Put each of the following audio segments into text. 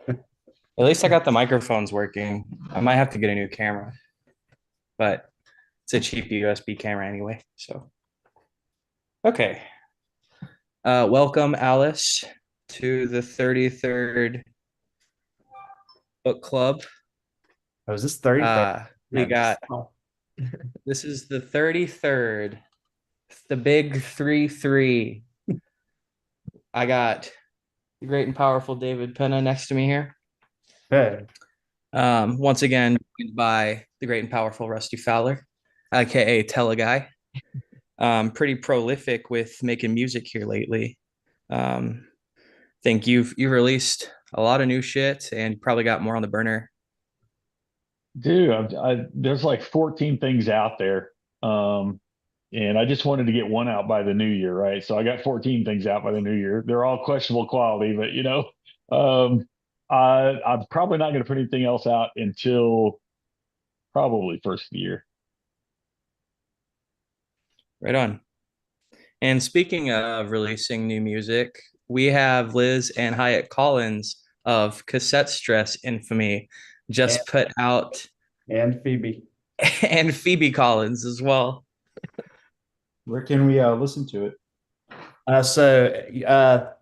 At least I got the microphones working. I might have to get a new camera, but it's a cheap USB camera anyway. So, okay. Welcome, Alice, to the 33rd book club. Oh, is this 33rd? We Yeah. got this is the 33rd, the big 3-3. I got the great and powerful David Pena next to me here. Good. Once again, joined by the great and powerful Rusty Fowler, aka Teleguy. Pretty prolific with making music here lately. Think you've released a lot of new shit and probably got more on the burner. Dude, there's like 14 things out there. Um, and I just wanted to get one out by the new year, right? So I got 14 things out by the new year. They're all questionable quality, but um, I'm probably not going to put anything else out until probably first of the year. Right on. And speaking of releasing new music, we have Liz and Hyatt Collins of Cassette Stress infamy And, just put out, and Phoebe. and Phoebe Collins as well. Where can we listen to it?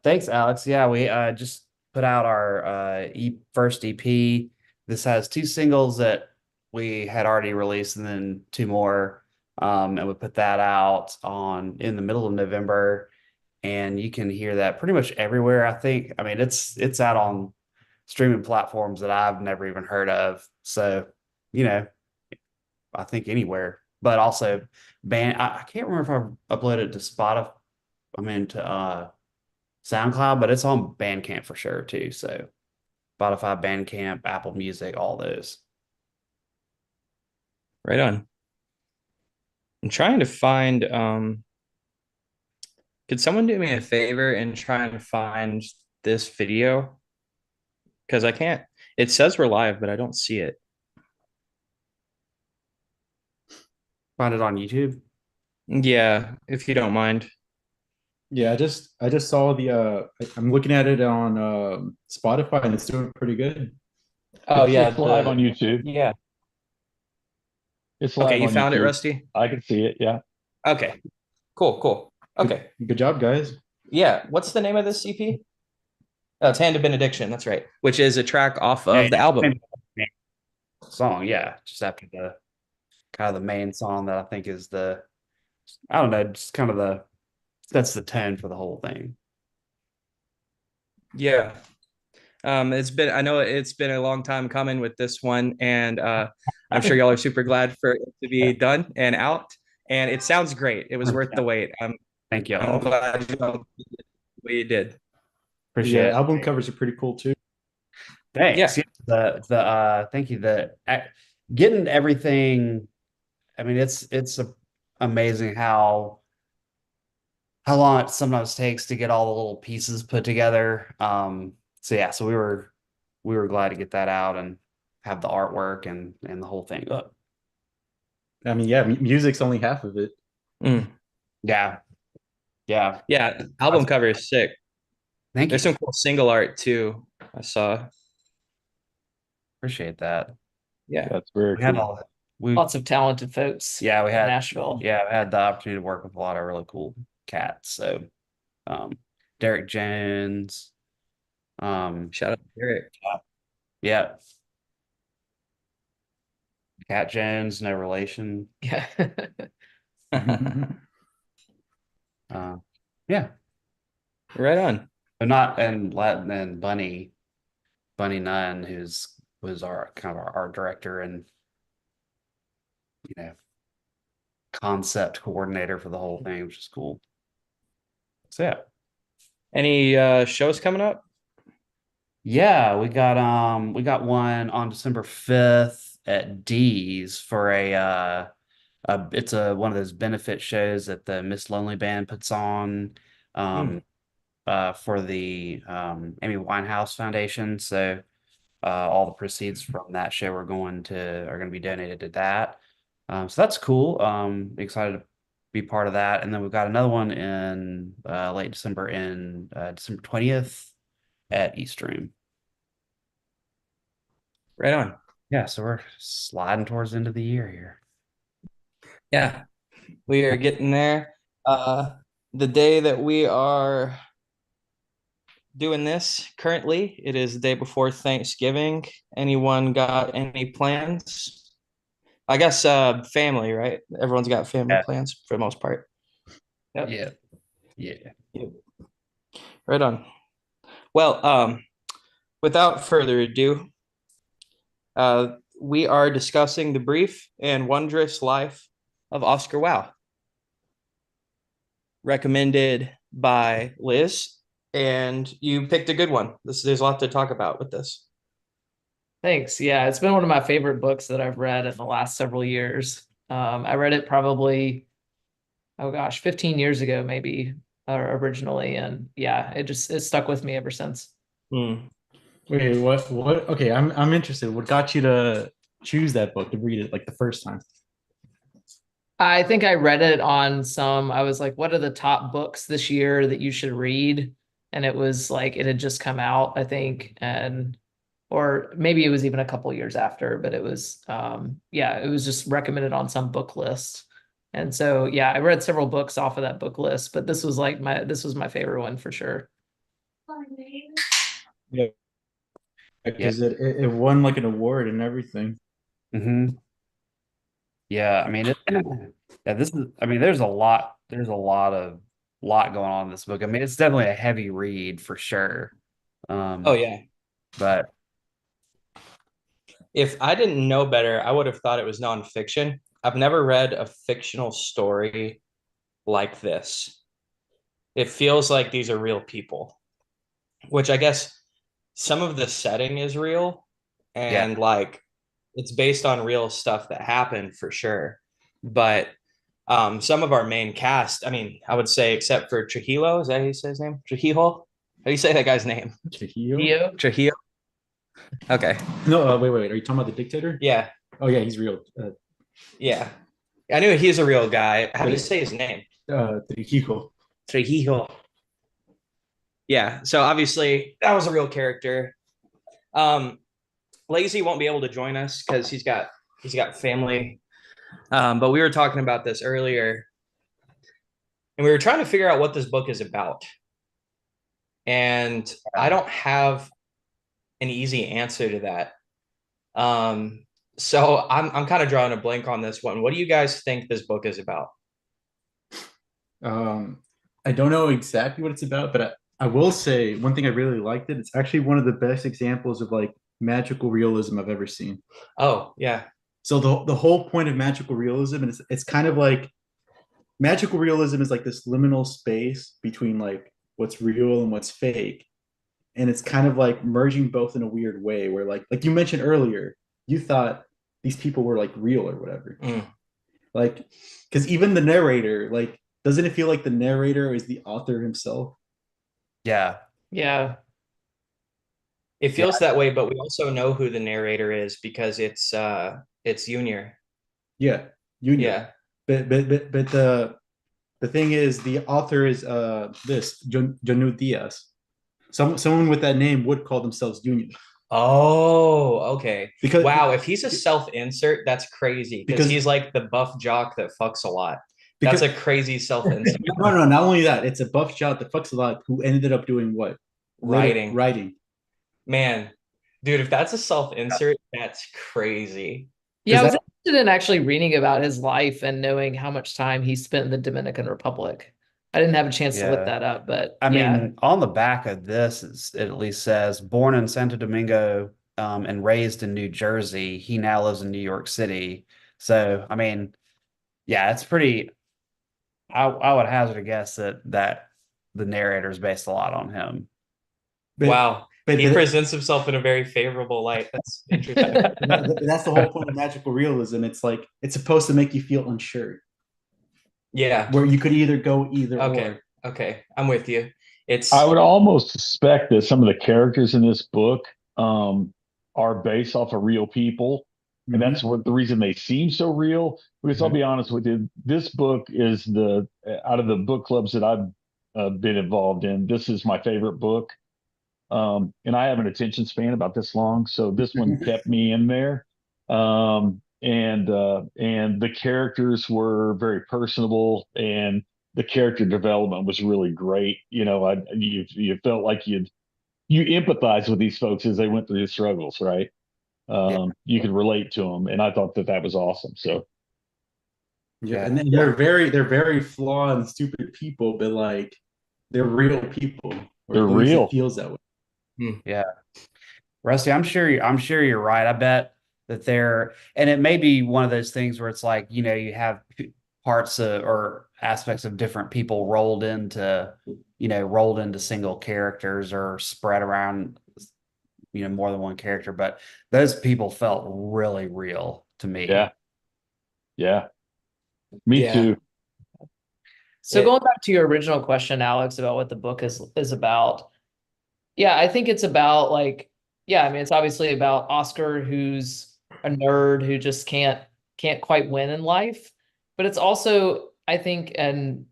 Thanks, Alex. Yeah, we just put out our first EP. This has two singles that we had already released and then two more. And we put that out on in the middle of November. And you can hear that pretty much everywhere, I think. I mean, it's out on streaming platforms that I've never even heard of. So, you know, I think anywhere. But also I can't remember if I've uploaded it to Spotify. I mean to SoundCloud, but it's on Bandcamp for sure too. So Spotify, Bandcamp, Apple Music, all those. Right on. I'm trying to find could someone do me a favor and try and find this video? Because I can't. It says we're live, but I don't see it. Find it on YouTube. Yeah, if you don't mind. Yeah, I just saw I'm looking at it on Spotify and it's doing pretty good. Oh It's yeah, it's live on the YouTube. yeah. It's Okay, live you on found it, YouTube. Rusty? I can see it. Yeah. Okay. Cool, cool. Good, Okay. good job, guys. Yeah, what's the name of this CP? Oh, it's Hand of Benediction, that's right. Which is a track off Yeah, of the album. song. Yeah, just after the kind of the main song that I think is I don't know, just kind of sets the tone for the whole thing. Yeah. I know it's been a long time coming with this one, and I'm sure y'all are super glad for it to be done and out. And it sounds great. It was worth Yeah, the wait. thank I'm y'all. glad y'all did the way you did. Appreciate Yeah, it. album covers are pretty cool too. Thanks. Yeah. Yeah, thank you. Getting everything. I mean, amazing how long it sometimes takes to get all the little pieces put together. So yeah, so we were glad to get that out and have the artwork and the whole thing up. I mean, yeah, music's only half of it. Mm. Yeah, yeah. Yeah. Album cover is sick. Thank There's you. some cool single art too. I saw. Appreciate that. Yeah. That's very We had cool. all we Lots of talented folks yeah we in had Nashville. yeah we had the opportunity to work with a lot of really cool cats. So Derek Jones, Shout out to Derek. yeah, Cat Jones, no relation. Yeah. Uh, yeah, Right on. but not and Bunny Nunn, was our kind of our art director and you know concept coordinator for the whole thing, which is cool. So yeah, Any shows coming up? yeah, we got one on December 5th at D's for it's a one of those benefit shows that the Miss Lonely Band puts on. Hmm. Um, for the Amy Winehouse Foundation. So all the proceeds from that show are going to be donated to that. So that's cool. Excited to be part of that. And then we've got another one in late December in December 20th at East Room. Right on. Yeah, so we're sliding towards the end of the year here. Yeah, we are getting there. The day that we are doing this currently, it is the day before Thanksgiving. Anyone got any plans? I guess family, right? Everyone's got family Yeah. plans for the most part. Yep. Yeah. Yeah. Yep. Right on. Well, without further ado, we are discussing the brief and wondrous life of Oscar Wilde, recommended by Liz, and you picked a good one. There's a lot to talk about with this. Thanks. Yeah, it's been one of my favorite books that I've read in the last several years. I read it probably, oh gosh, 15 years ago, maybe, originally. And yeah, it stuck with me ever since. Hmm. Wait, what? Okay, I'm interested. What got you to choose that book to read it like the first time? I think I read it on I was like, what are the top books this year that you should read? And it was like, it had just come out, I think. Or maybe it was even a couple years after, but it was, yeah, it was just recommended on some book list. And so, yeah, I read several books off of that book list, but this was my favorite one for sure. Yeah, because it won like an award and everything. Mm-hmm. Yeah, I mean, yeah, there's a lot going on in this book. I mean, it's definitely a heavy read for sure. Oh yeah. But If I didn't know better, I would have thought it was nonfiction. I've never read a fictional story like this. It feels like these are real people, which I guess some of the setting is real yeah, and like it's based on real stuff that happened for sure. But some of our main cast, I mean, I would say except for Trujillo, is that how you say his name? Trujillo? How do you say that guy's name? Theo? Trujillo. Okay. No, wait. Are you talking about the dictator? Yeah. Oh yeah, he's real. Yeah. I knew he's a real guy. How do you But say his name? Trujillo. Trujillo. Yeah. So obviously that was a real character. Lazy won't be able to join us because he's got family. But we were talking about this earlier, and we were trying to figure out what this book is about. And I don't have an easy answer to that. So I'm kind of drawing a blank on this one. What do you guys think this book is about? I don't know exactly what it's about, but I will say one thing I really liked it. It's actually one of the best examples of like magical realism I've ever seen. Oh, yeah. So the whole point of magical realism, and it's kind of like magical realism is like this liminal space between like what's real and what's fake. And it's kind of like merging both in a weird way where like you mentioned earlier, you thought these people were like real or whatever. Mm. Like, because even the narrator, like, doesn't it feel like the narrator is the author himself? yeah, Yeah. It feels that way, but we also know who the narrator is because it's Junior. Yeah, Union. Yeah. But the thing is, the author is Janu Diaz. Someone with that name would call themselves Union. Oh, okay. Because Wow, if he's a self-insert, that's crazy because Because- he's like the buff jock that fucks a lot. because That's a crazy self-insert. no, not only that, it's a buff shot that fucks a lot who ended up doing what? Writing. Writing. Man, dude, if that's a self-insert, that's crazy. Yeah, I was that- interested in actually reading about his life and knowing how much time he spent in the Dominican Republic. I didn't have a chance to look Yeah. that up, but I yeah. mean, on the back of this, it at least says born in Santo Domingo, and raised in New Jersey. He now lives in New York City. So, I mean, yeah, it's pretty. I would hazard a guess that the narrator is based a lot on him. But- Wow. but He the- presents himself in a very favorable light. That's interesting. that's the whole point of magical realism. It's like it's supposed to make you feel unsure, Yeah. where you could either go either Okay. or. Okay. I'm with you. It's I would almost suspect that some of the characters in this book are based off of real people. And that's what the reason they seem so real. Because I'll be honest with you, this book is out of the book clubs that I've been involved in, this is my favorite book. And I have an attention span about this long, so this one kept me in there. And the characters were very personable, and the character development was really great. You felt like you empathize with these folks as they went through the struggles, right? Yeah. You could relate to them, and I thought that was awesome. So Yeah, Yeah. and then they're very flawed and stupid people, but like they're real people, or they're at least it real. feels that way. Yeah. Rusty, I'm sure you're right. I bet that and it may be one of those things where it's like, you have parts or aspects of different people rolled into single characters or spread around, more than one character, but those people felt really real to me. Yeah, yeah, me Yeah. too. So It- going back to your original question, Alex, about what the book is about. Yeah, I think it's about like, yeah, I mean, it's obviously about Oscar, who's a nerd who just can't quite win in life, but it's also, I think, and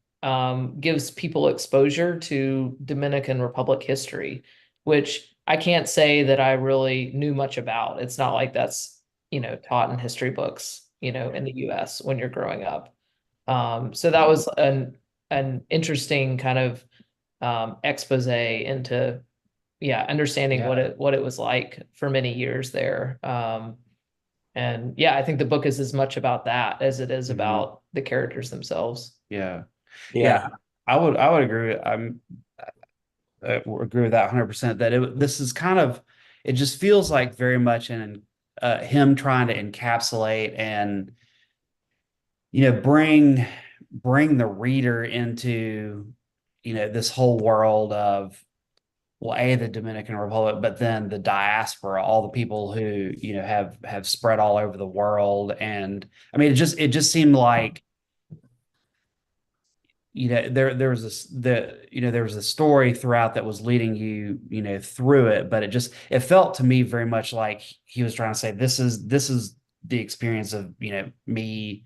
gives people exposure to Dominican Republic history, which I can't say that I really knew much about. It's not like that's, taught in history books, in the US when you're growing up. So that was an interesting kind of expose into, yeah, understanding Yeah. what it was like for many years there. And yeah, I think the book is as much about that as it is about the characters themselves. Yeah. yeah. I would agree. Agree with that 100%. This is kind of, it just feels like very much in him trying to encapsulate and bring the reader into this whole world of, well, the Dominican Republic, but then the diaspora, all the people who have spread all over the world. And I mean, it just seemed like there was there was a story throughout that was leading through it, but it felt to me very much like he was trying to say, this is the experience of me,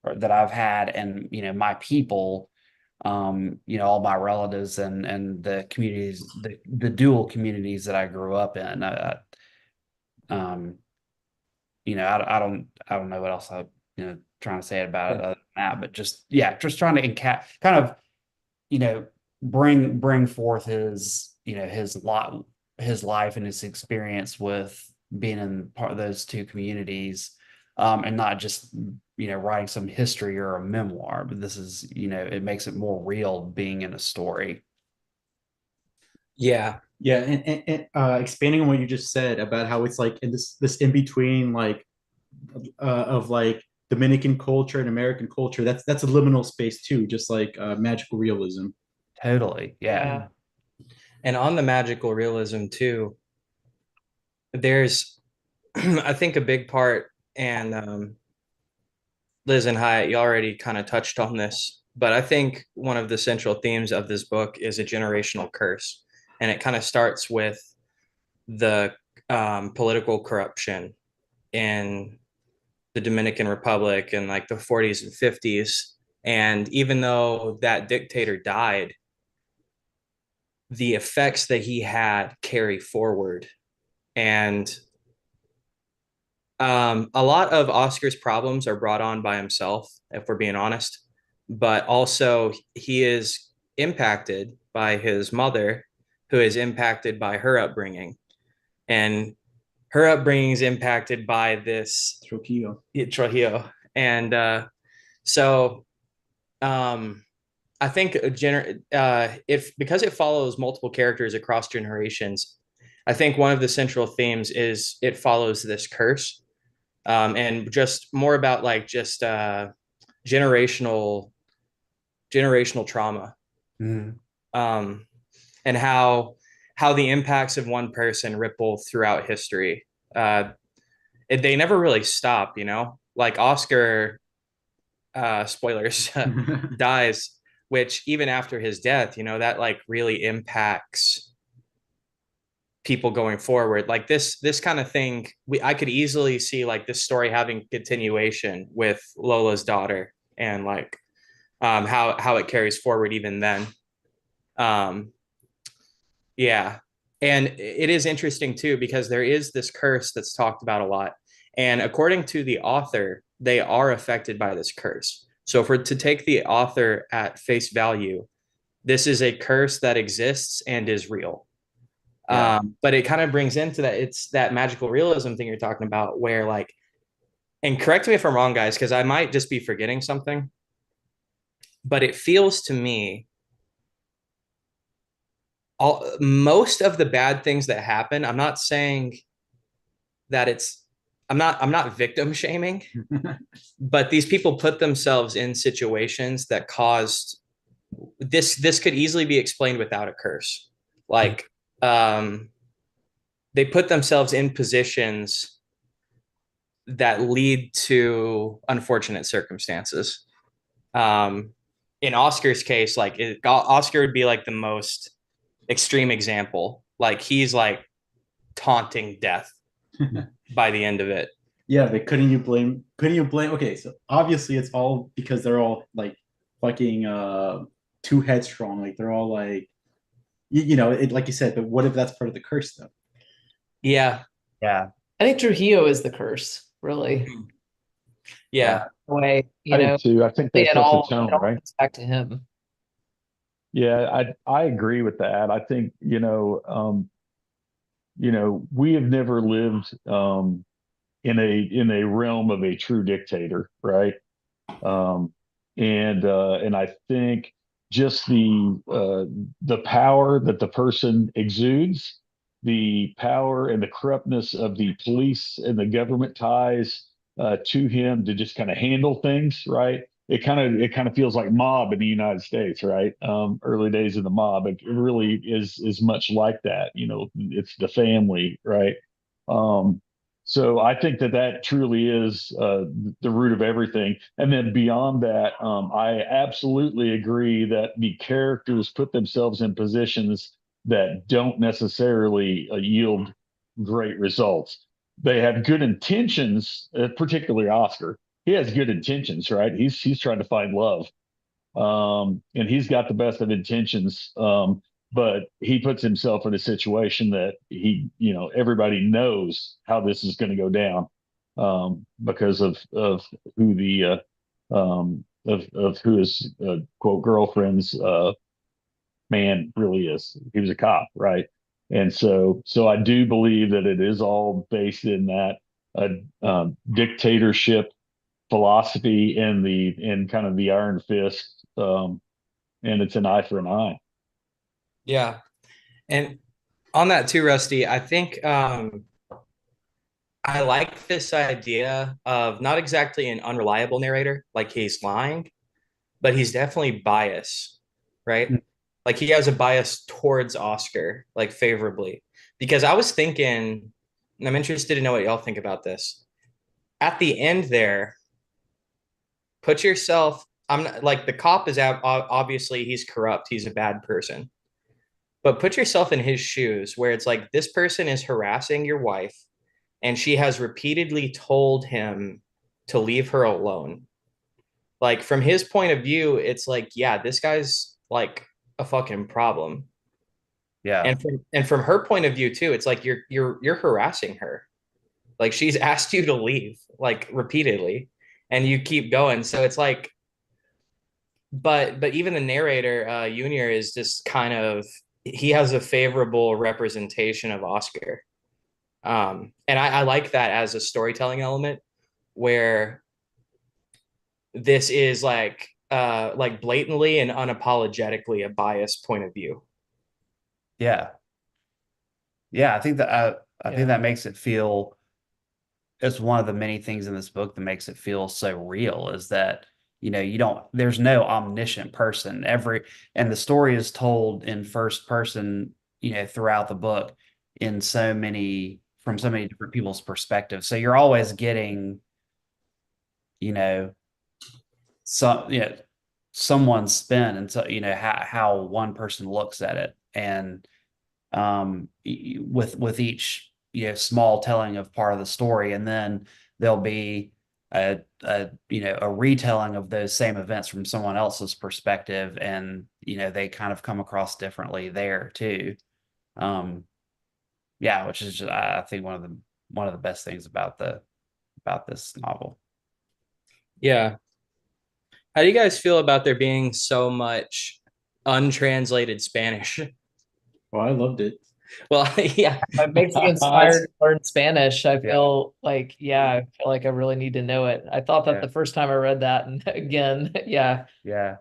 or that I've had, and my people, all my relatives, and the communities, the dual communities that I grew up in. Um I don't know what else I trying to say about it other than that, but just trying to kind of bring forth his life and his experience with being in part of those two communities, and not just writing some history or a memoir, but this is it makes it more real being in a story. Yeah. Yeah, and expanding on what you just said about how it's like in this in between, like of like Dominican culture and American culture. That's a liminal space too, just like magical realism. Totally. Yeah. And on the magical realism too, there's I think a big part, and Liz and Hyatt, you already kind of touched on this, but I think one of the central themes of this book is a generational curse. And it kind of starts with the political corruption in the Dominican Republic in like the 40s and 50s. And even though that dictator died, the effects that he had carry forward. And a lot of Oscar's problems are brought on by himself, if we're being honest. But also, he is impacted by his mother, who is impacted by her upbringing. And her upbringing is impacted by this Trujillo. And so I think if because it follows multiple characters across generations, I think one of the central themes is it follows this curse, and just more about like just generational trauma, Mhm. and how the impacts of one person ripple throughout history. They never really stop, like Oscar, spoilers, dies, which even after his death, that like really impacts people going forward. Like this kind of thing, I could easily see like this story having continuation with Lola's daughter, and like how it carries forward even then. Yeah. And it is interesting too, because there is this curse that's talked about a lot. And according to the author, they are affected by this curse. So for to take the author at face value, this is a curse that exists and is real. Yeah. But it kind of brings into that, it's that magical realism thing you're talking about, where like, and correct me if I'm wrong, guys, because I might just be forgetting something, but it feels to me most of the bad things that happen, I'm not saying that I'm not victim shaming, but these people put themselves in situations that caused this could easily be explained without a curse. Like they put themselves in positions that lead to unfortunate circumstances. In Oscar's case, like Oscar would be like the most extreme example. Like he's like taunting death by the end of it. Yeah, but couldn't you blame okay, so obviously it's all because they're all like fucking too headstrong. Like they're all like you know, it like you said, but what if that's part of the curse though? Yeah. Yeah. I think Trujillo is the curse, really. Yeah. The way, I do too. I think that it sets a all tone, right? comes back to him. Yeah, I agree with that. I think, we have never lived in a realm of a true dictator, right? Um, and I think just the power that the person exudes, the power and the corruptness of the police and the government ties to him to just kind of handle things, right? It kind of feels like mob in the United States, right? Early days of the mob, it really is much like that. It's the family, right? Um, so I think that truly is the root of everything. And then beyond that, I absolutely agree that the characters put themselves in positions that don't necessarily yield great results. They have good intentions, particularly Oscar. He has good intentions, right? He's trying to find love, and he's got the best of intentions. But he puts himself in a situation that everybody knows how this is going to go down, because of who the of who his quote girlfriend's man really is. He was a cop, right? And so I do believe that it is all based in that dictatorship philosophy and in kind of the iron fist, and it's an eye for an eye. Yeah. And on that too, Rusty, I think I like this idea of not exactly an unreliable narrator, like he's lying, but he's definitely biased, right? Like he has a bias towards Oscar, like favorably. Because I was thinking, and I'm interested to know what y'all think about this. At the end there, put yourself, I'm not, like the cop is obviously he's corrupt, he's a bad person. But put yourself in his shoes where it's like this person is harassing your wife and she has repeatedly told him to leave her alone. Like from his point of view, it's like, yeah, this guy's like a fucking problem. Yeah. And from her point of view too, it's like you're harassing her. Like she's asked you to leave like repeatedly and you keep going. So it's like, but even the narrator, Junior is just kind of he has a favorable representation of Oscar. And I like that as a storytelling element where this is like blatantly and unapologetically a biased point of view. Yeah. Yeah. I think that I think that makes it feel, it's one of the many things in this book that makes it feel so real, is that there's no omniscient person. And the story is told in first person, throughout the book from so many different people's perspectives. So you're always getting, you know, someone's spin, and so how one person looks at it. And with each small telling of part of the story, and then there'll be a retelling of those same events from someone else's perspective, and they kind of come across differently there too. yeah, which is just, I think one of the best things about this novel. Yeah. How do you guys feel about there being so much untranslated Spanish? Well, I loved it. Well, yeah. It makes me inspired to learn Spanish. I Yeah. feel like, I feel like I really need to know it. I thought that Yeah. the first time I read that, and again, yeah. Yeah.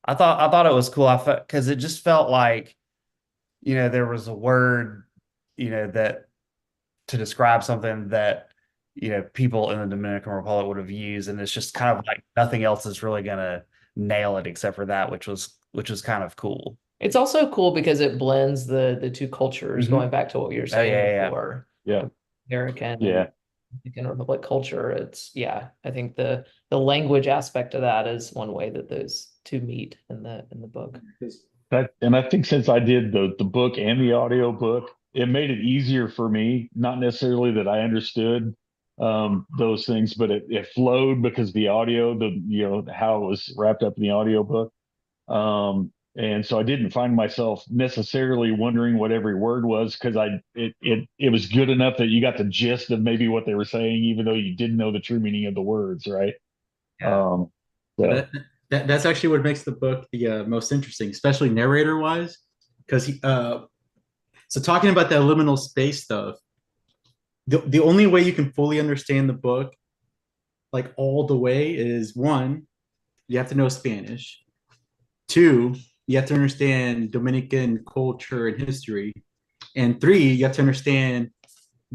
I thought it was cool. I felt because it just felt like, there was a word, that to describe something that, people in the Dominican Republic would have used. And it's just kind of like nothing else is really gonna nail it except for that, which was kind of cool. It's also cool because it blends the two cultures, Mhm. going back to what you were saying yeah. before. Yeah. American Yeah. and Dominican Republic culture. It's I think the language aspect of that is one way that those two meet in the book. And I think since I did the book and the audio book, it made it easier for me. Not necessarily that I understood those things, but it flowed because the audio, how it was wrapped up in the audio book. And so I didn't find myself necessarily wondering what every word was because it was good enough that you got the gist of maybe what they were saying, even though you didn't know the true meaning of the words, right? Yeah. So That's actually what makes the book the most interesting, especially narrator wise, because so talking about that liminal space stuff, the only way you can fully understand the book, like all the way, is one, you have to know Spanish. Two, you have to understand Dominican culture and history. And three, you have to understand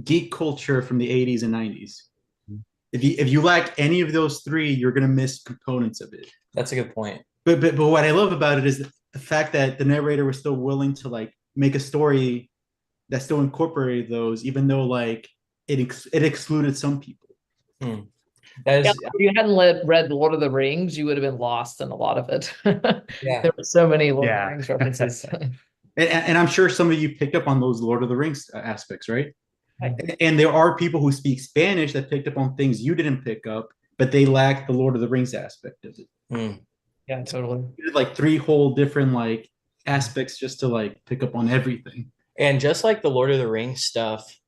geek culture from the 80s and 90s. If you lack any of those three, you're gonna miss components of it. That's a good point. But what I love about it is the fact that the narrator was still willing to like make a story that still incorporated those, even though like it excluded some people. That Yeah, is, if you hadn't read Lord of the Rings, you would have been lost in a lot of it. yeah. There were so many Lord of Yeah. the Rings references. And I'm sure some of you picked up on those Lord of the Rings aspects, right? I- And there are people who speak Spanish that picked up on things you didn't pick up, but they lack the Lord of the Rings aspect of it. Yeah, totally. You did like three whole different like aspects just to like pick up on everything. And just like the Lord of the Rings stuff,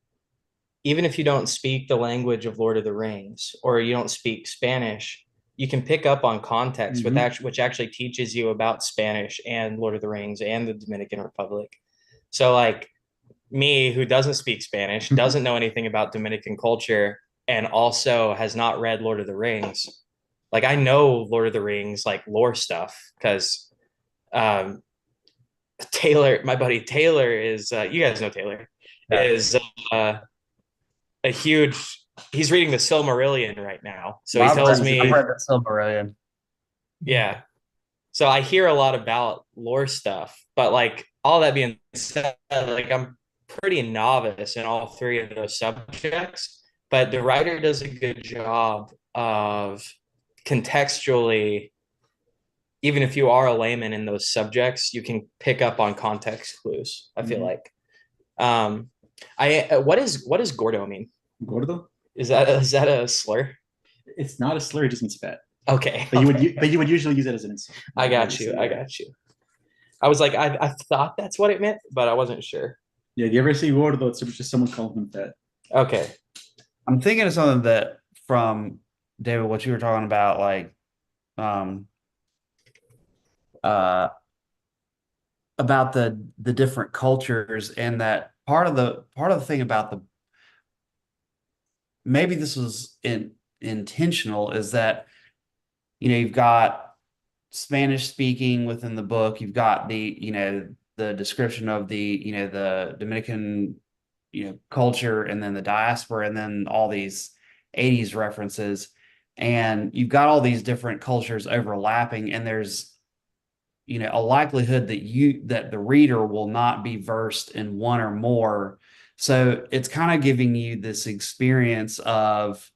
even if you don't speak the language of Lord of the Rings or you don't speak Spanish, you can pick up on context with which actually teaches you about Spanish and Lord of the Rings and the Dominican Republic. So like me, who doesn't speak Spanish, doesn't know anything about Dominican culture, and also has not read Lord of the Rings, like I know Lord of the Rings like lore stuff because Taylor, my buddy Taylor is you guys know Taylor, is a huge, he's reading the Silmarillion right now. So he tells me, I've read the Silmarillion. yeah. So I hear a lot about lore stuff, but like all that being said, like I'm pretty novice in all three of those subjects, but the writer does a good job of contextually, even if you are a layman in those subjects, you can pick up on context clues, I feel like. What is Gordo mean? Gordo? Is that a slur? It's not a slur, it just means fat. Okay. But you would usually use it as an insult. I got you. I was like, I thought that's what it meant, but I wasn't sure. Yeah, do you ever see Gordo? It's just someone calling him fat. Okay. I'm thinking of something that from David, what you were talking about, like about the different cultures, and that part of the thing about maybe this was intentional, is that you've got Spanish speaking within the book, you've got the description of the Dominican culture, and then the diaspora, and then all these 80s references, and you've got all these different cultures overlapping, and there's a likelihood that the reader will not be versed in one or more. So it's kind of giving you this experience of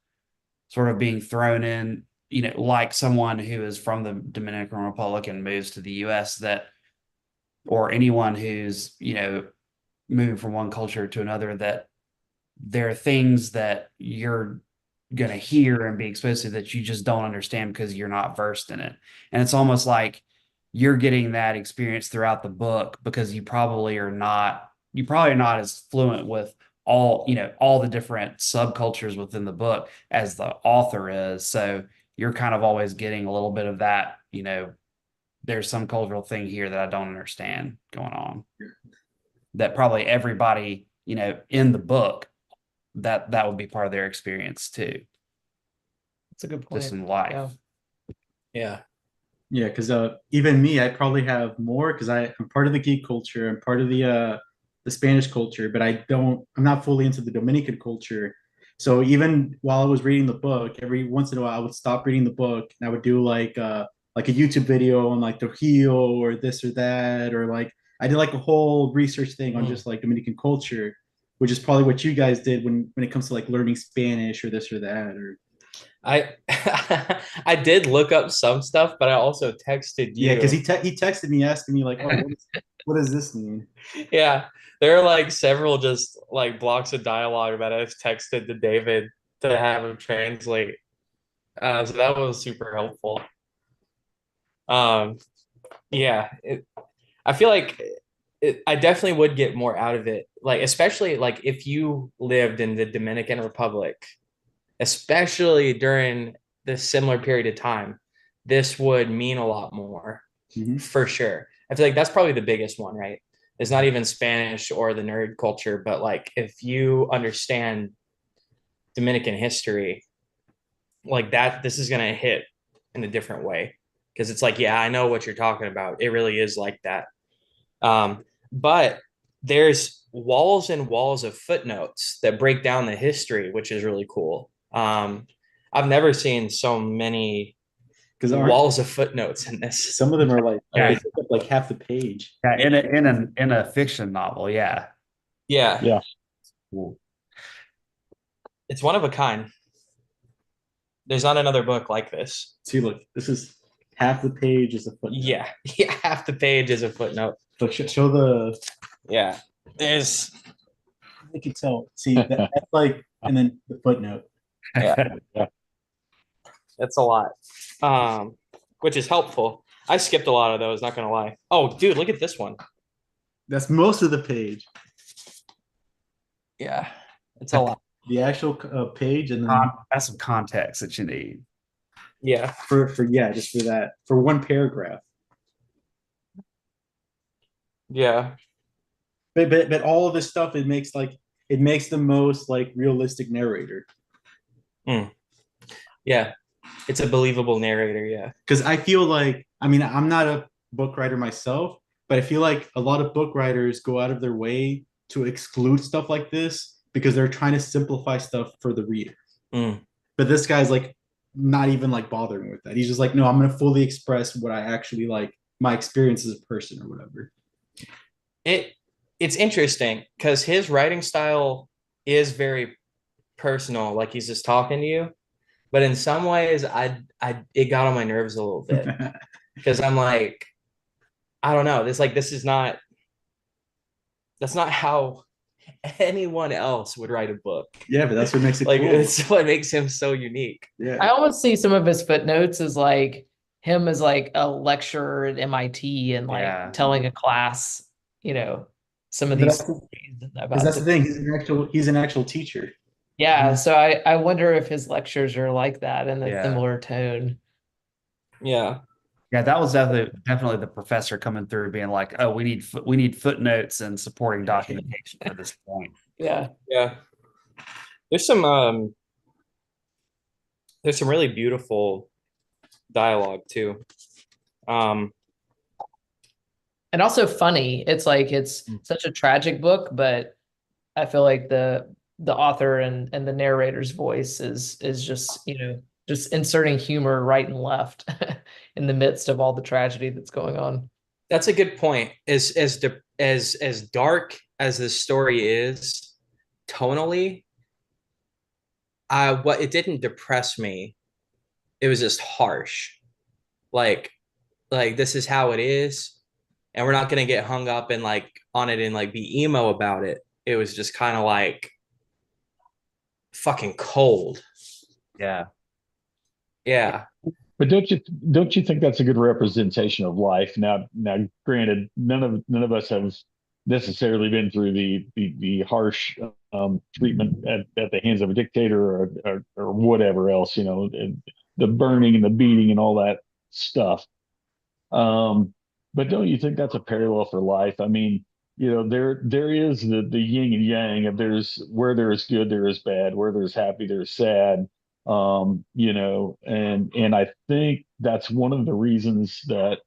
sort of being thrown in, like someone who is from the Dominican Republic and moves to the US, or anyone who's, moving from one culture to another, that there are things that you're going to hear and be exposed to that you just don't understand because you're not versed in it. And it's almost like you're getting that experience throughout the book because you probably are not you're probably not as fluent with all the different subcultures within the book as the author is. So you're kind of always getting a little bit of that, there's some cultural thing here that I don't understand going on. That probably everybody, in the book, that would be part of their experience too. That's a good point. Just in life. Yeah. Yeah. Yeah, because even me, I probably have more because I'm part of the geek culture. I'm part of the Spanish culture, but I'm not fully into the Dominican culture. So even while I was reading the book, every once in a while I would stop reading the book and I would do like a YouTube video on like Trujillo or this or that, or like I did like a whole research thing on just like Dominican culture, which is probably what you guys did when it comes to like learning Spanish or this or that. Or I I did look up some stuff, but I also texted you. yeah, because he texted me asking me like, oh, what does this mean? Yeah, there are like several just like blocks of dialogue that I've texted to David to have him translate. So that was super helpful. Yeah, I feel like I definitely would get more out of it. Like, especially like if you lived in the Dominican Republic, especially during this similar period of time, this would mean a lot more for sure. I feel like that's probably the biggest one, right? It's not even Spanish or the nerd culture, but like if you understand Dominican history, like that, this is going to hit in a different way because it's like, yeah, I know what you're talking about. It really is like that. But there's walls and walls of footnotes that break down the history, which is really cool. I've never seen so many Because walls of footnotes in this. some of them are like Yeah. they take up like half the page. Yeah, in a fiction novel, yeah. Yeah. Yeah. Cool. It's one of a kind. There's not another book like this. See, look, this is half the page is a footnote. Yeah. Yeah. Half the page is a footnote. Look, show the. Yeah. There's. I can tell. See, that's like, and then the footnote. Yeah. That's a lot. Which is helpful. I skipped a lot of those, not gonna lie. Oh, dude, look at this one. That's most of the page. Yeah. It's a lot. The actual page, and then That's some context that you need. Yeah. for just for that, for one paragraph. Yeah. But all of this stuff, it makes the most like realistic narrator. Yeah. It's a believable narrator. Yeah. Because I feel like, I mean, I'm not a book writer myself, but I feel like a lot of book writers go out of their way to exclude stuff like this because they're trying to simplify stuff for the reader. But this guy's like not even like bothering with that. He's just like, no, I'm going to fully express what I actually like, my experience as a person or whatever. It's interesting because his writing style is very personal, like he's just talking to you. But in some ways, it got on my nerves a little bit because I'm like, I don't know. That's not how anyone else would write a book. Yeah, but that's what makes it like cool. It's what makes him so unique. Yeah. I almost see some of his footnotes as like him as like a lecturer at MIT and like telling a class, some of these stories because that's the thing. He's an actual teacher. Yeah, so I wonder if his lectures are like that in a similar tone. Yeah. Yeah, that was definitely the professor coming through being like, oh, we need footnotes and supporting documentation for this point. Yeah. Yeah. There's some really beautiful dialogue too. And also funny. It's like it's such a tragic book, but I feel like the author and the narrator's voice is just, just inserting humor right and left in the midst of all the tragedy that's going on. That's a good point. As dark as this story is tonally, it didn't depress me. It was just harsh. Like this is how it is, and we're not gonna get hung up and like on it and like be emo about it. It was just kind of like fucking cold. Yeah. Yeah. But don't you think that's a good representation of life? Now, granted, none of us have necessarily been through the harsh treatment at the hands of a dictator or whatever else, and the burning and the beating and all that stuff. But don't you think that's a parallel for life? I mean, there is the yin and yang of there's where there is good, there is bad, where there's happy, there's sad. And I think that's one of the reasons that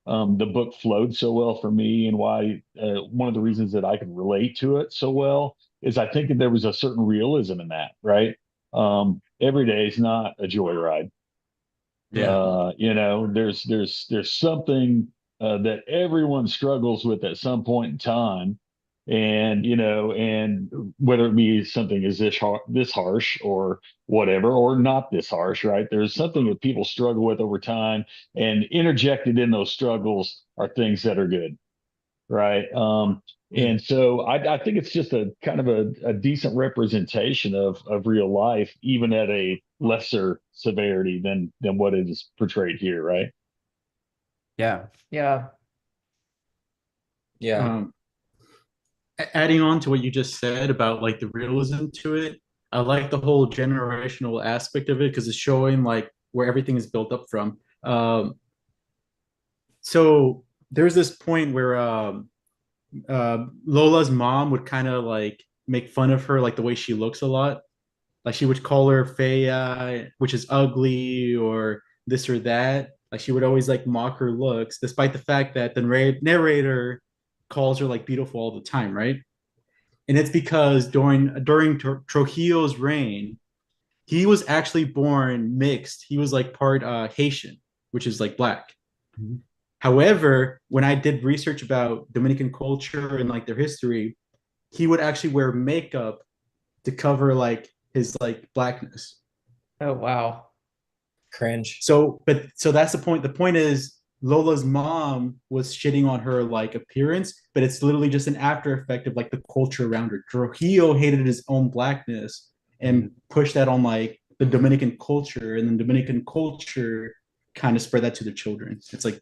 the book flowed so well for me, and why one of the reasons that I could relate to it so well is I think that there was a certain realism in that, right? Every day is not a joyride. There's something that everyone struggles with at some point in time, and whether it be something is this harsh or whatever, or not this harsh, right? There's something that people struggle with over time, and interjected in those struggles are things that are good, right? And so I think it's just a kind of a decent representation of real life, even at a lesser severity than what it is portrayed here, right? Yeah. Yeah. Yeah. Adding on to what you just said about like the realism to it, I like the whole generational aspect of it because it's showing like where everything is built up from. So there's this point where Lola's mom would kind of like make fun of her, like the way she looks a lot. Like she would call her Fea, which is ugly, or this or that. Like she would always like mock her looks, despite the fact that the narrator calls her like beautiful all the time, right? And it's because during Trujillo's reign, he was actually born mixed. He was like part Haitian, which is like black. Mhm. However, when I did research about Dominican culture and like their history, he would actually wear makeup to cover like his like blackness. Oh, wow. Cringe. So that's the point. The point is Lola's mom was shitting on her like appearance, but it's literally just an after effect of like the culture around her. Trujillo hated his own blackness and pushed that on like the Dominican culture, and then Dominican culture kind of spread that to their children. It's like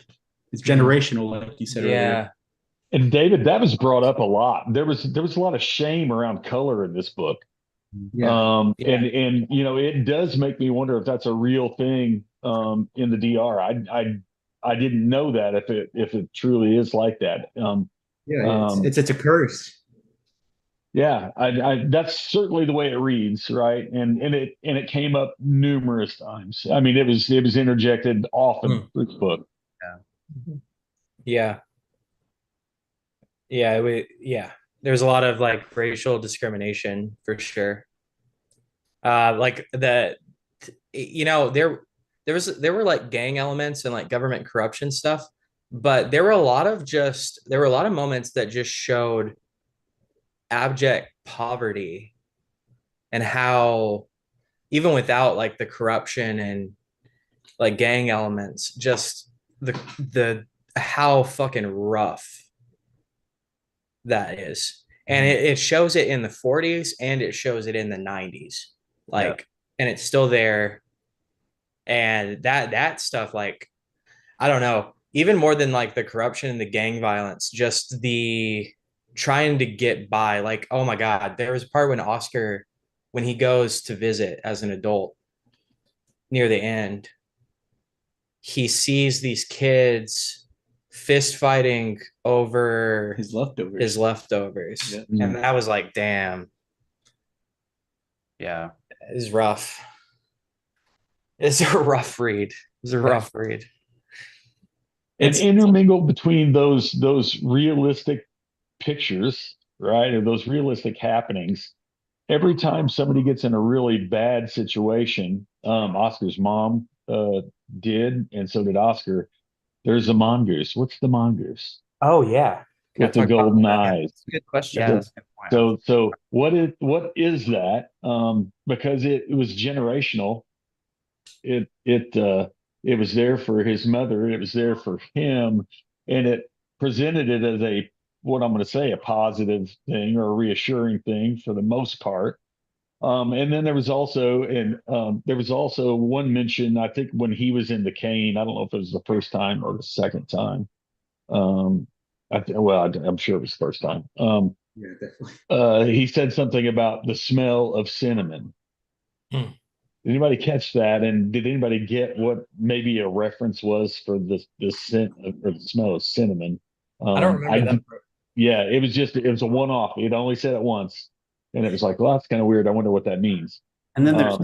it's generational, like you said earlier. Yeah. And David, that was brought up a lot. There was a lot of shame around color in this book. Yeah. Yeah. And it does make me wonder if that's a real thing in the DR. I didn't know that if it truly is like that. Yeah, it's a curse. Yeah, that's certainly the way it reads, right? And it came up numerous times. I mean, it was interjected often through the book. Yeah. Yeah. There's a lot of like racial discrimination for sure. Like there were like gang elements and like government corruption stuff, but there were a lot of moments that just showed abject poverty, and how even without like the corruption and like gang elements, just the how fucking rough that is. And it shows it in the 40s and it shows it in the 90s. Like, and it's still there. And that stuff, like, I don't know, even more than like the corruption and the gang violence, just the trying to get by. Like, oh my God, there was a part when he goes to visit as an adult near the end, he sees these kids fist fighting over His leftovers. Yeah. And that was like, damn. Yeah. It's rough. It's a rough read. And intermingled between those realistic pictures, right, or those realistic happenings. Every time somebody gets in a really bad situation, Oscar's mom did, and so did Oscar. There's a mongoose. What's the mongoose? Oh yeah. With the golden eyes. Good question. Yeah, that's a good point. So what is that? Because it was generational. It was there for his mother. It was there for him, and it presented it as what I'm going to say, a positive thing or a reassuring thing for the most part. And then there was also one mention, I think, when he was in the cane. I don't know if it was the first time or the second time. I'm sure it was the first time. Yeah, definitely. He said something about the smell of cinnamon. Hmm. Did anybody catch that? And did anybody get what maybe a reference was for the scent or the smell of cinnamon? I don't remember that. Yeah, it was a one off. It only said it once, and it was like, well, that's kind of weird. I wonder what that means. And then Um,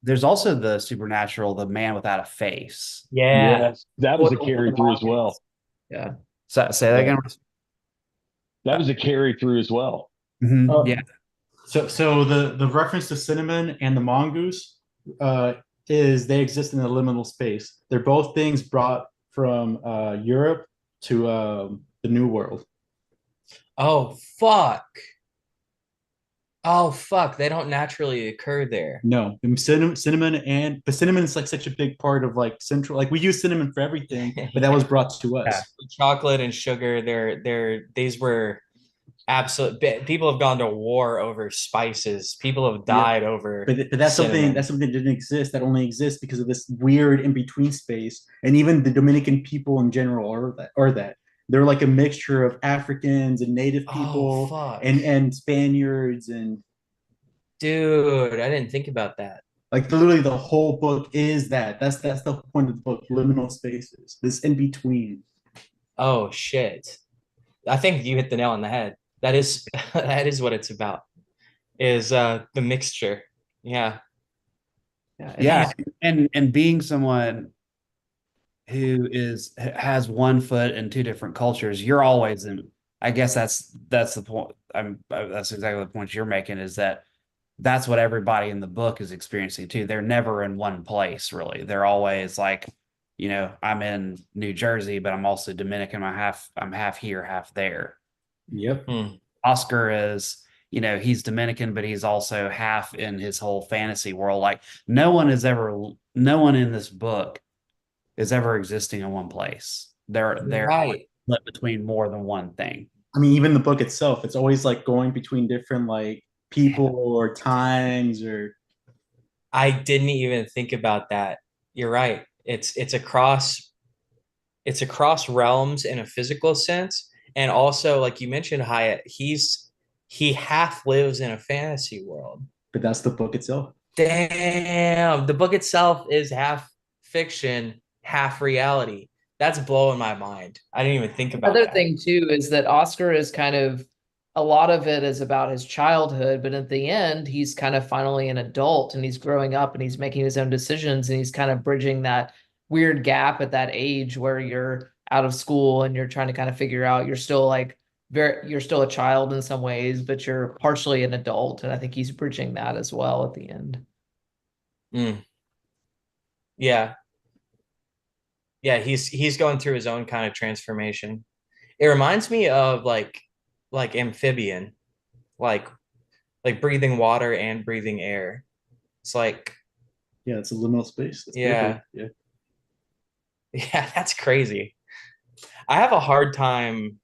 there's also the supernatural, the man without a face. Yeah. yes, that was a carry through as well. Yeah. So say that Yeah. again. That was a carry through as well. Mhm. Yeah. So the reference to cinnamon and the mongoose is they exist in the liminal space. They're both things brought from Europe to the New World. Oh fuck. Oh fuck. They don't naturally occur there. No, cinnamon but cinnamon is like such a big part of like central. Like we use cinnamon for everything, but that was brought to us. Yeah. Chocolate and sugar. These were absolute. People have gone to war over spices. People have died over. But that's cinnamon. something that didn't exist. That only exists because of this weird in between space. And even the Dominican people in general are that. They're like a mixture of Africans and native people fuck. and Spaniards and Dude, I didn't think about that. like literally the whole book is that. That's the point of the book, liminal spaces. This in between. Oh shit. I think you hit the nail on the head. That is that is what it's about. Is the mixture. Yeah. Yeah. And being someone who has one foot in two different cultures, you're always in. I guess that's the point. That's exactly the point you're making, is that that's what everybody in the book is experiencing too. They're never in one place, really. They're always like, I'm in New Jersey, but I'm also Dominican. I'm half here, half there. Yep. Oscar is, he's Dominican, but he's also half in his whole fantasy world. Like no one in this book is ever existing in one place. They're Right. split between more than one thing. I mean, even the book itself, it's always like going between different like people or times or I didn't even think about that. You're right. It's across realms in a physical sense. And also, like you mentioned, Hyatt, he half lives in a fantasy world. but that's the book itself. Damn, the book itself is half fiction, half reality. That's blowing my mind. I didn't even think about Other that. thing too is that Oscar is kind of a lot of it is about his childhood, but at the end, he's kind of finally an adult and he's growing up and he's making his own decisions and he's kind of bridging that weird gap at that age where you're out of school and you're trying to kind of figure out you're still like you're still a child in some ways, but you're partially an adult. And I think he's bridging that as well at the end. Yeah. Yeah, he's going through his own kind of transformation. It reminds me of like amphibian, like breathing water and breathing air. It's like, Yeah, it's a liminal space. That's yeah. perfect. Yeah. Yeah, that's crazy. I have a hard time.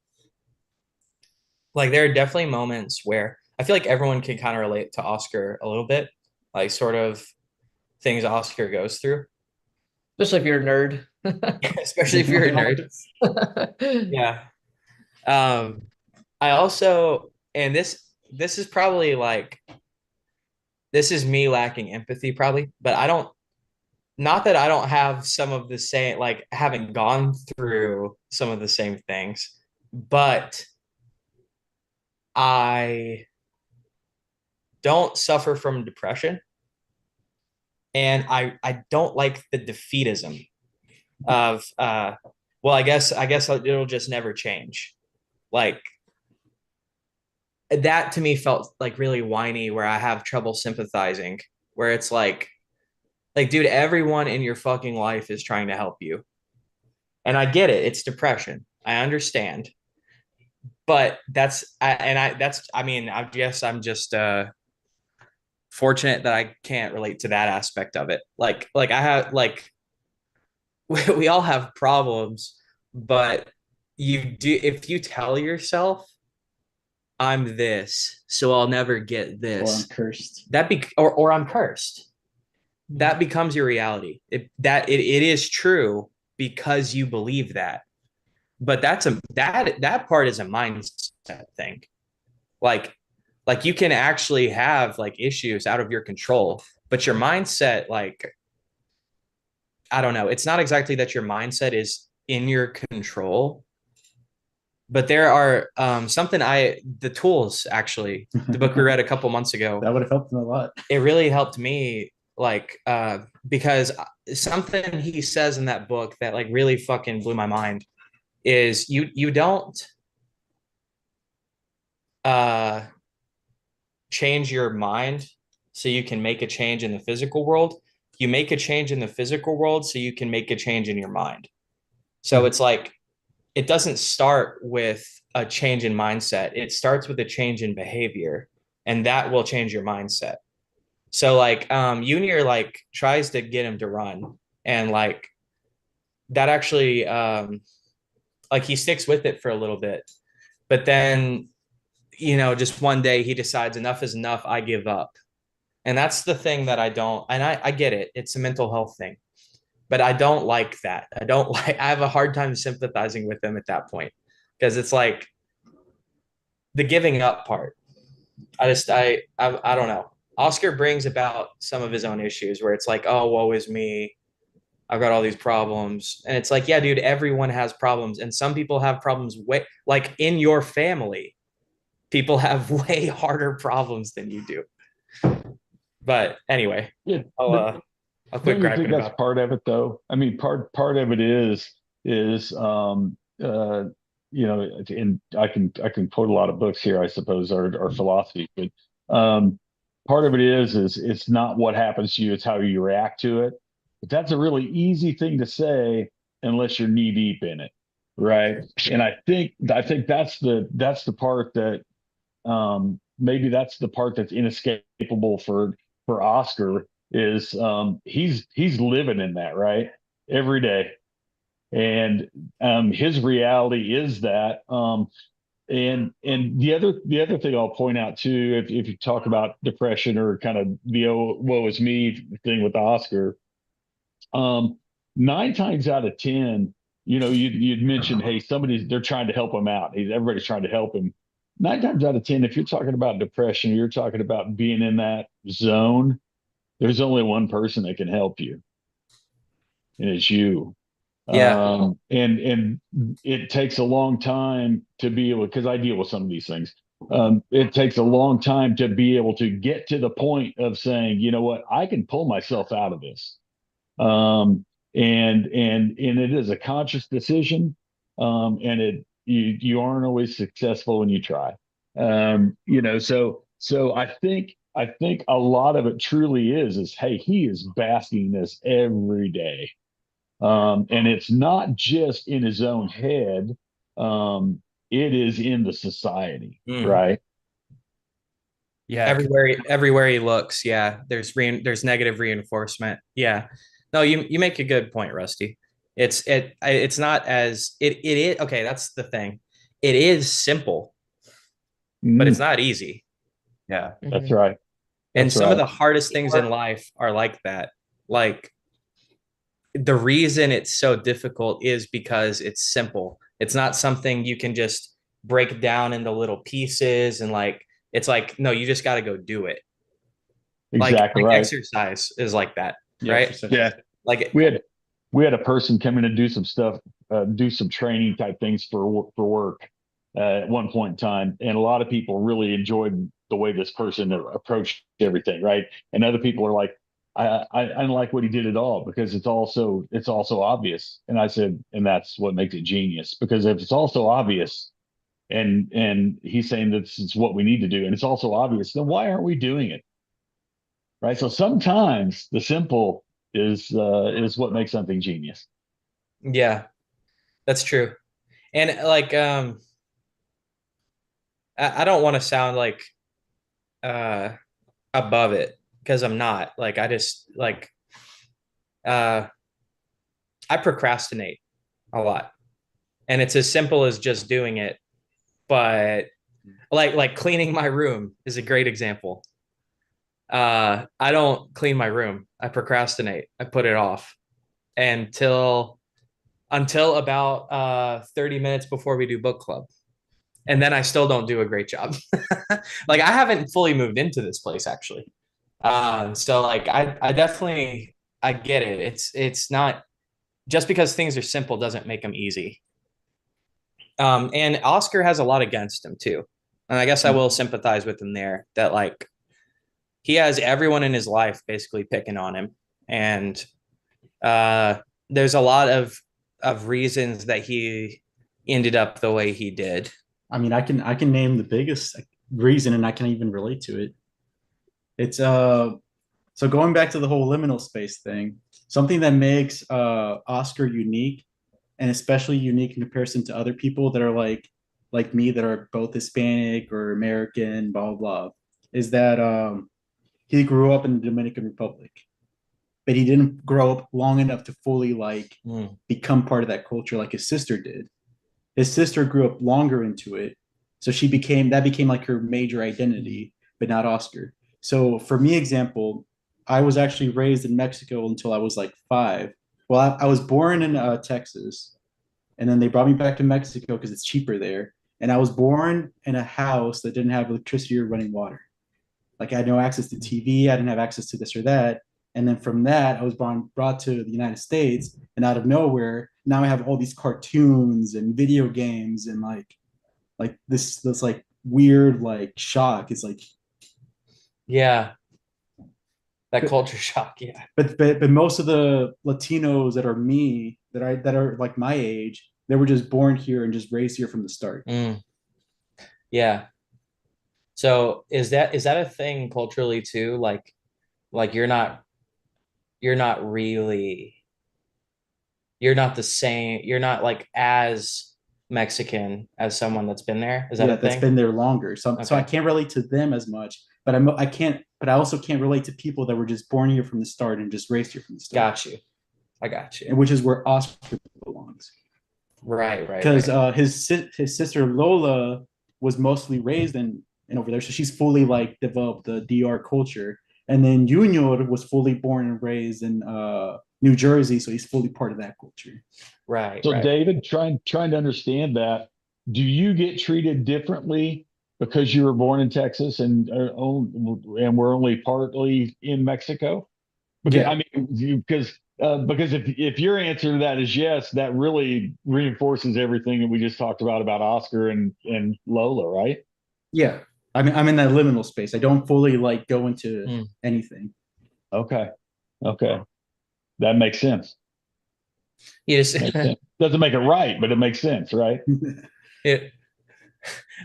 Like, there are definitely moments where I feel like everyone can kind of relate to Oscar a little bit, like sort of things Oscar goes through, Especially if you're a nerd. especially if you're a nerd. Yeah. I also, and this is probably like, this is me lacking empathy probably, but not that I don't have some of the same, like haven't gone through some of the same things, but I don't suffer from depression. And I don't like the defeatism of well, I guess it'll just never change. Like, that to me felt like really whiny, where I have trouble sympathizing, where it's like, dude, everyone in your fucking life is trying to help you. And I get it. It's depression. I understand. But I mean, I guess I'm just fortunate that I can't relate to that aspect of it. Like I have like we all have problems, but you do if you tell yourself I'm this, so I'll never get this. Or I'm cursed. Or I'm cursed. That becomes your reality. It is true because you believe that. but that part is a mindset thing. Like you can actually have like issues out of your control, but your mindset, like, I don't know, it's not exactly that your mindset is in your control, but there are the tools, actually, the book we read a couple months ago, That would have helped him a lot. it really helped me, like, because something he says in that book that like really fucking blew my mind is you don't uh change your mind so you can make a change in the physical world. You make a change in the physical world so you can make a change in your mind. So it's like, it doesn't start with a change in mindset. It starts with a change in behavior, and that will change your mindset. So like, Junior like tries to get him to run, and like that actually, like he sticks with it for a little bit, but then, just one day he decides enough is enough. I give up. And that's the thing that I don't, and I get it. It's a mental health thing, but I don't like that. I have a hard time sympathizing with them at that point, because it's like the giving up part. I don't know. Oscar brings about some of his own issues where it's like, oh, woe is me. I've got all these problems. And it's like, yeah, dude, everyone has problems. And some people have problems way, like in your family, people have way harder problems than you do. But anyway, Yeah, I'll quit don't you think griping that's about. part of it, though? I mean, part of it is and I can quote a lot of books here, I suppose, or philosophy, but part of it is it's not what happens to you, it's how you react to it. But that's a really easy thing to say unless you're knee deep in it, right? And I think that's the part that maybe that's the part that's inescapable for Oscar is he's living in that, right, every day, and his reality is that and the other thing I'll point out too, if you talk about depression or kind of the woe is me thing with Oscar, um 9 times out of 10, you'd mentioned, hey, they're trying to help him out. Everybody's trying to help him. 9 times out of 10, if you're talking about depression, you're talking about being in that zone, there's only one person that can help you, and it's you. Yeah. And it takes a long time to be able, because I deal with some of these things. It takes a long time to be able to get to the point of saying, you know what, I can pull myself out of this. And it is a conscious decision. And you aren't always successful when you try. So I think a lot of it truly is hey, he is basking this every day. And it's not just in his own head. It is in the society, Mm. right? Yeah. Everywhere he looks, yeah, there's negative reinforcement. Yeah. No, you make a good point, Rusty. It's not as it is. Okay, that's the thing. It is simple, but it's not easy. Yeah. That's Mhm. right. And That's some of right. the hardest things in life are like that. Like, the reason it's so difficult is because it's simple. It's not something you can just break down into little pieces, and like, it's like, no, you just got to go do it. Exactly Like right. exercise is like that, Yeah, right? for sure. Yeah. Like, We had a person come in and do some stuff, do some training type things for work at one point in time, and a lot of people really enjoyed the way this person approached everything, right? And other people are like, I don't like what he did at all because it's also obvious. And I said, and that's what makes it genius, because if it's also obvious, and he's saying this is what we need to do, and it's also obvious, then why aren't we doing it? Right. So sometimes the simple is what makes something genius. yeah, that's true. And like, I don't want to sound like uh above it, because I'm not. Like, I just like, uh I procrastinate a lot. And it's as simple as just doing it. But like cleaning my room is a great example. I don't clean my room. I procrastinate. I put it off until until about 30 minutes before we do book club. And then I still don't do a great job. Like I haven't fully moved into this place actually. So like I definitely I get it. It's not just because things are simple doesn't make them easy. And Oscar has a lot against him too. And I guess I will sympathize with him there that like he has everyone in his life basically picking on him. And there's a lot of reasons that he ended up the way he did. I mean, I can name the biggest reason, and I can even relate to it. It's so going back to the whole liminal space thing, something that makes Oscar unique, and especially unique in comparison to other people that are like me that are both Hispanic or American, blah blah blah, is that he grew up in the Dominican Republic, but he didn't grow up long enough to fully like become part of that culture like his sister did. His sister grew up longer into it, so that became like her major identity, but not Oscar. So for me, example, I was actually raised in Mexico until I was like 5. Well, I was born in Texas, and then they brought me back to Mexico because it's cheaper there. And I was born in a house that didn't have electricity or running water. Like I had no access to TV, I didn't have access to this or that. And then from that, I was brought to the United States, and out of nowhere, now I have all these cartoons and video games, and like this like weird like shock. It's like, Yeah. That but, culture shock. Yeah. but most of the Latinos that are me that are like my age, they were just born here and just raised here from the start. Yeah. So is that a thing culturally too? Like you're not really you're not the same, you're not like as Mexican as someone that's been there. Is that a That's thing? been there longer. So I Okay. can't relate to them as much, but I also can't relate to people that were just born here from the start and just raised here from the start. Got you. I got you. And which is where Oscar belongs. Right, right, Because right. his sister Lola was mostly raised in over there, so she's fully like developed the DR culture. And then Junior was fully born and raised in New Jersey, so he's fully part of that culture. Right, So right. David, trying to understand that, do you get treated differently because you were born in Texas and we're only partly in Mexico? Because Yeah. I mean, because if your answer to that is yes, that really reinforces everything that we just talked about Oscar and Lola, right? Yeah. I mean, I'm in that liminal space. I don't fully like go into anything. Okay, okay, that makes sense. Yes. Makes sense. Doesn't make it right, but it makes sense, right? It,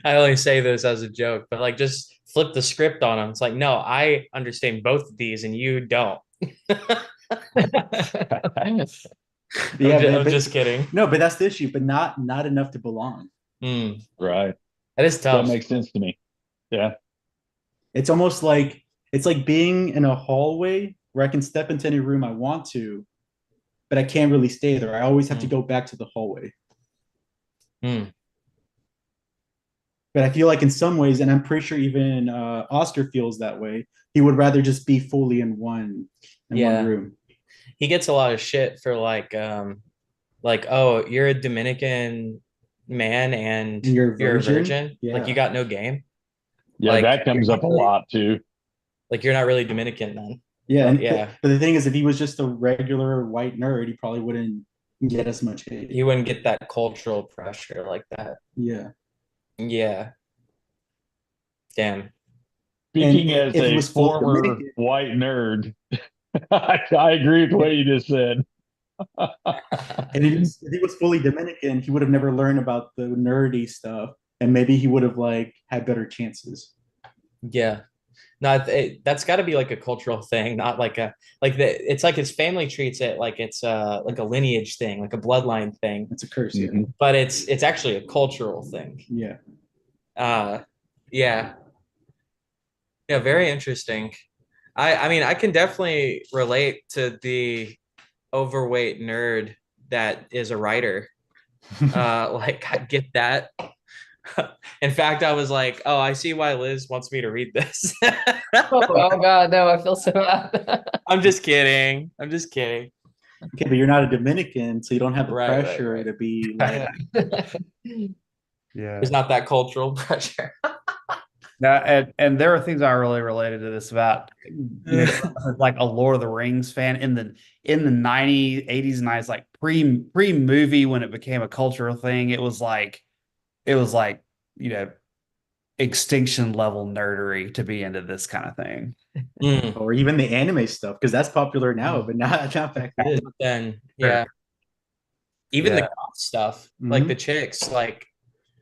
I only say this as a joke, but like just flip the script on them. It's like, no, I understand both of these and you don't. Yeah, I'm just kidding. No, but that's the issue. But not enough to belong. Right. That is That tough. makes sense to me. Yeah. It's almost like it's like being in a hallway where I can step into any room I want to, but I can't really stay there. I always have to go back to the hallway. But I feel like in some ways, and I'm pretty sure even Oscar feels that way, he would rather just be fully in one room. He gets a lot of shit for like, oh, you're a Dominican man and You're you're a virgin? virgin. Yeah. Like you got no game. Yeah, Like, that comes up a lot too. Like you're not really Dominican then. Yeah, Yeah. But the thing is, if he was just a regular white nerd, he probably wouldn't get as much hate. You wouldn't get that cultural pressure like that. Yeah. Yeah. Damn. Speaking as a former white nerd, I agree with what you just said. And if he was fully Dominican, he would have never learned about the nerdy stuff, and maybe he would have like had better chances. Yeah. No, that's got to be like a cultural thing, not like it's like his family treats it like it's like a lineage thing, like a bloodline thing. It's a curse, Mm-hmm. But it's actually a cultural thing. Yeah. Yeah. Yeah, very interesting. I mean, I can definitely relate to the overweight nerd that is a writer. Like I get that. In fact, I was like, oh, I see why Liz wants me to read this. Oh God, no, I feel so bad. I'm just kidding. I'm just kidding. Okay, but you're not a Dominican, so you don't have the Right, right, pressure right. to be like. Yeah. There's not that cultural pressure. Now, and there are things I really related to this about, like a Lord of the Rings fan in the 90s, 80s and 90s, like pre movie when it became a cultural thing, it was like, you know, extinction level nerdery to be into this kind of thing. Mm. Or even the anime stuff, because that's popular now, but not back then. Then yeah, even the Yeah. goth stuff, like the chicks, like,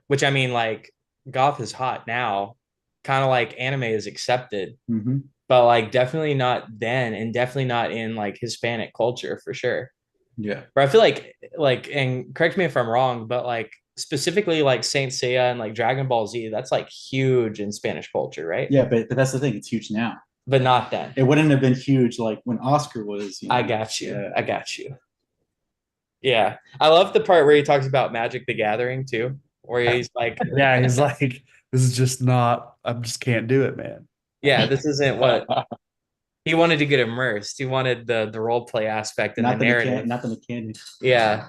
which I mean, like, goth is hot now, kind of like anime is accepted, Mm-hmm. but like definitely not then, and definitely not in like Hispanic culture for sure. Yeah. But I feel like, and correct me if I'm wrong, but like specifically like Saint Seiya and like Dragon Ball Z, that's like huge in Spanish culture, right? Yeah, but that's the thing, it's huge now. But not then. It wouldn't have been huge like when Oscar was. I got you. Yeah. I got you. Yeah. I love the part where he talks about Magic the Gathering too, where he's like, Yeah, he's like, this is just not, I just can't do it, man. yeah, this isn't what he wanted to get immersed. He wanted the role play aspect and the narrative. Not the mechanic. Yeah.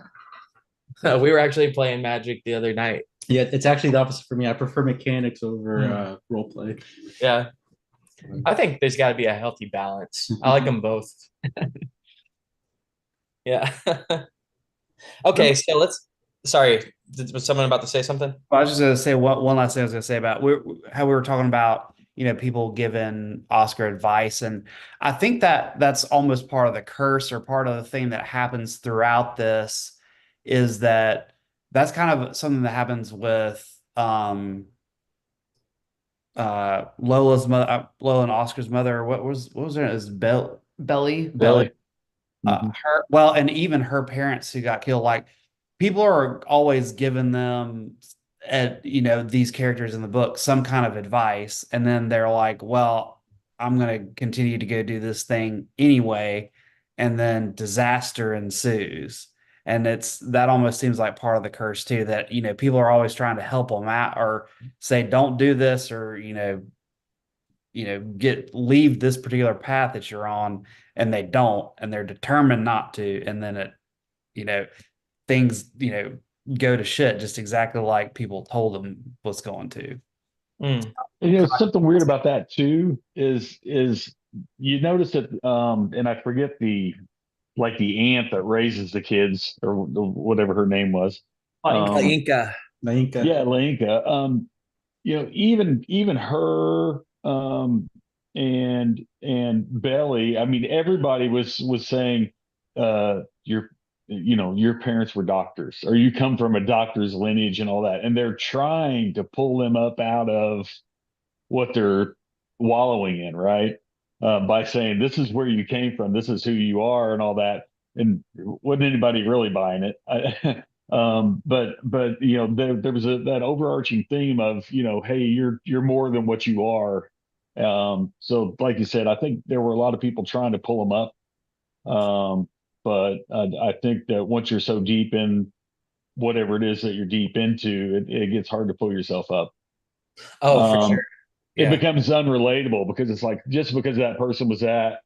We were actually playing Magic the other night. Yeah, it's actually the opposite for me. I prefer mechanics over role play. Yeah. I think there's got to be a healthy balance. I like them both. Yeah. Okay, so sorry, was someone about to say something? I was just going to say one last thing I was going to say about how we were talking about, people giving Oscar advice. And I think that that's almost part of the curse, or part of the thing that happens throughout this, is that that's kind of something that happens with Lola's mother, Lola and Oscar's mother. What was her name? Is Belly. Billy. Mhm. And even her parents who got killed, like, people are always giving them, these characters in the book some kind of advice, and then they're like, well, I'm going to continue to go do this thing anyway, and then disaster ensues. And that almost seems like part of the curse too, that, people are always trying to help them out, or say, don't do this, or, leave this particular path that you're on, and they don't, and they're determined not to, and then you know things go to shit, just exactly like people told them was going to. Mm. Something weird about that too is you notice that, and I forget the aunt that raises the kids, or whatever her name was. Inca. The Inca. Yeah, Lenka. Even her, and Belly. I mean, everybody was saying, your parents were doctors, or you come from a doctor's lineage and all that, and they're trying to pull them up out of what they're wallowing in, right? By saying, this is where you came from, this is who you are, and all that. And wasn't anybody really buying it? But there was that overarching theme of, hey, you're more than what you are. So like you said, I think there were a lot of people trying to pull them up. But I think that once you're so deep in whatever it is that you're deep into, it gets hard to pull yourself up. Oh, for sure. It Yeah. becomes unrelatable, because it's like, just because that person was and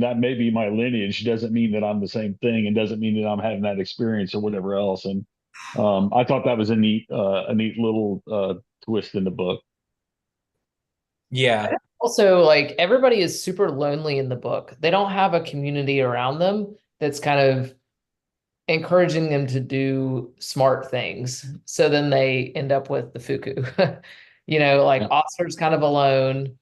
that may be my lineage, doesn't mean that I'm the same thing, and doesn't mean that I'm having that experience or whatever else. And I thought that was a neat little twist in the book. Yeah. Also, like, everybody is super lonely in the book. They don't have a community around them that's kind of encouraging them to do smart things. So then they end up with the Fuku. Like, Yeah. Oscar's kind of alone.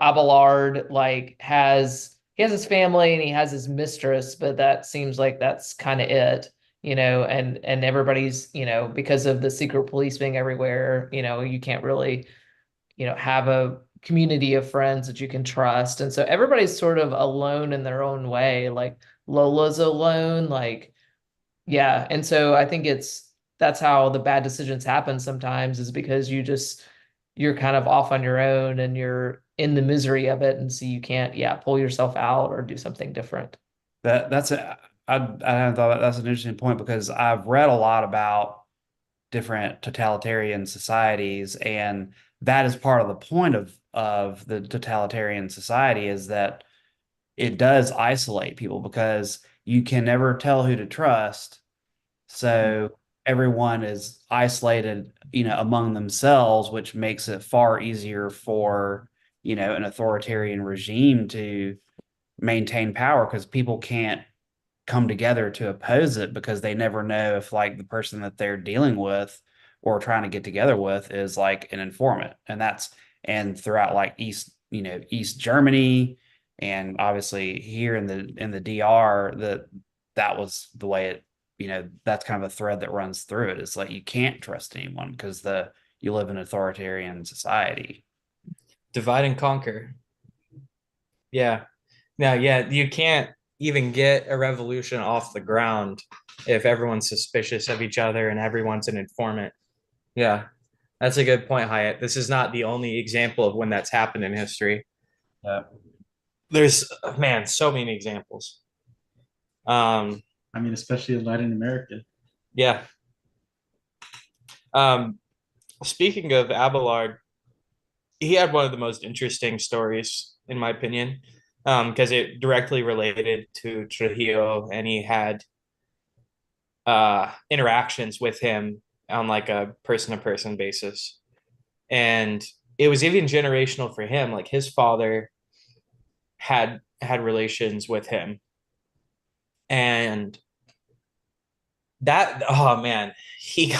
Abelard, like, he has his family and he has his mistress, but that seems like that's kind of it. And everybody's, because of the secret police being everywhere, you can't really, have a community of friends that you can trust. And so everybody's sort of alone in their own way. Like, Lola's alone, like, yeah. And so I think that's how the bad decisions happen sometimes, is because you're kind of off on your own and you're in the misery of it. And so you can't, pull yourself out or do something different. I hadn't thought that's an interesting point, because I've read a lot about different totalitarian societies, and that is part of the point of the totalitarian society, is that it does isolate people because you can never tell who to trust. So everyone is isolated, among themselves, which makes it far easier for, an authoritarian regime to maintain power because people can't come together to oppose it because they never know if like the person that they're dealing with or trying to get together with is like an informant. And throughout like East Germany and obviously here in the DR, that was the way it, that's kind of a thread that runs through it. It's like you can't trust anyone because you live in an authoritarian society. Divide and conquer. Yeah. Now, yeah, you can't even get a revolution off the ground if everyone's suspicious of each other and everyone's an informant. Yeah, that's a good point, Hiatt. This is not the only example of when that's happened in history. Yeah. There's, man, so many examples. I mean, especially in Latin America. Yeah. Speaking of Abelard, he had one of the most interesting stories, in my opinion, because it directly related to Trujillo, and he had interactions with him on like a person-to-person basis. And it was even generational for him. Like his father had relations with him. And that, oh man, he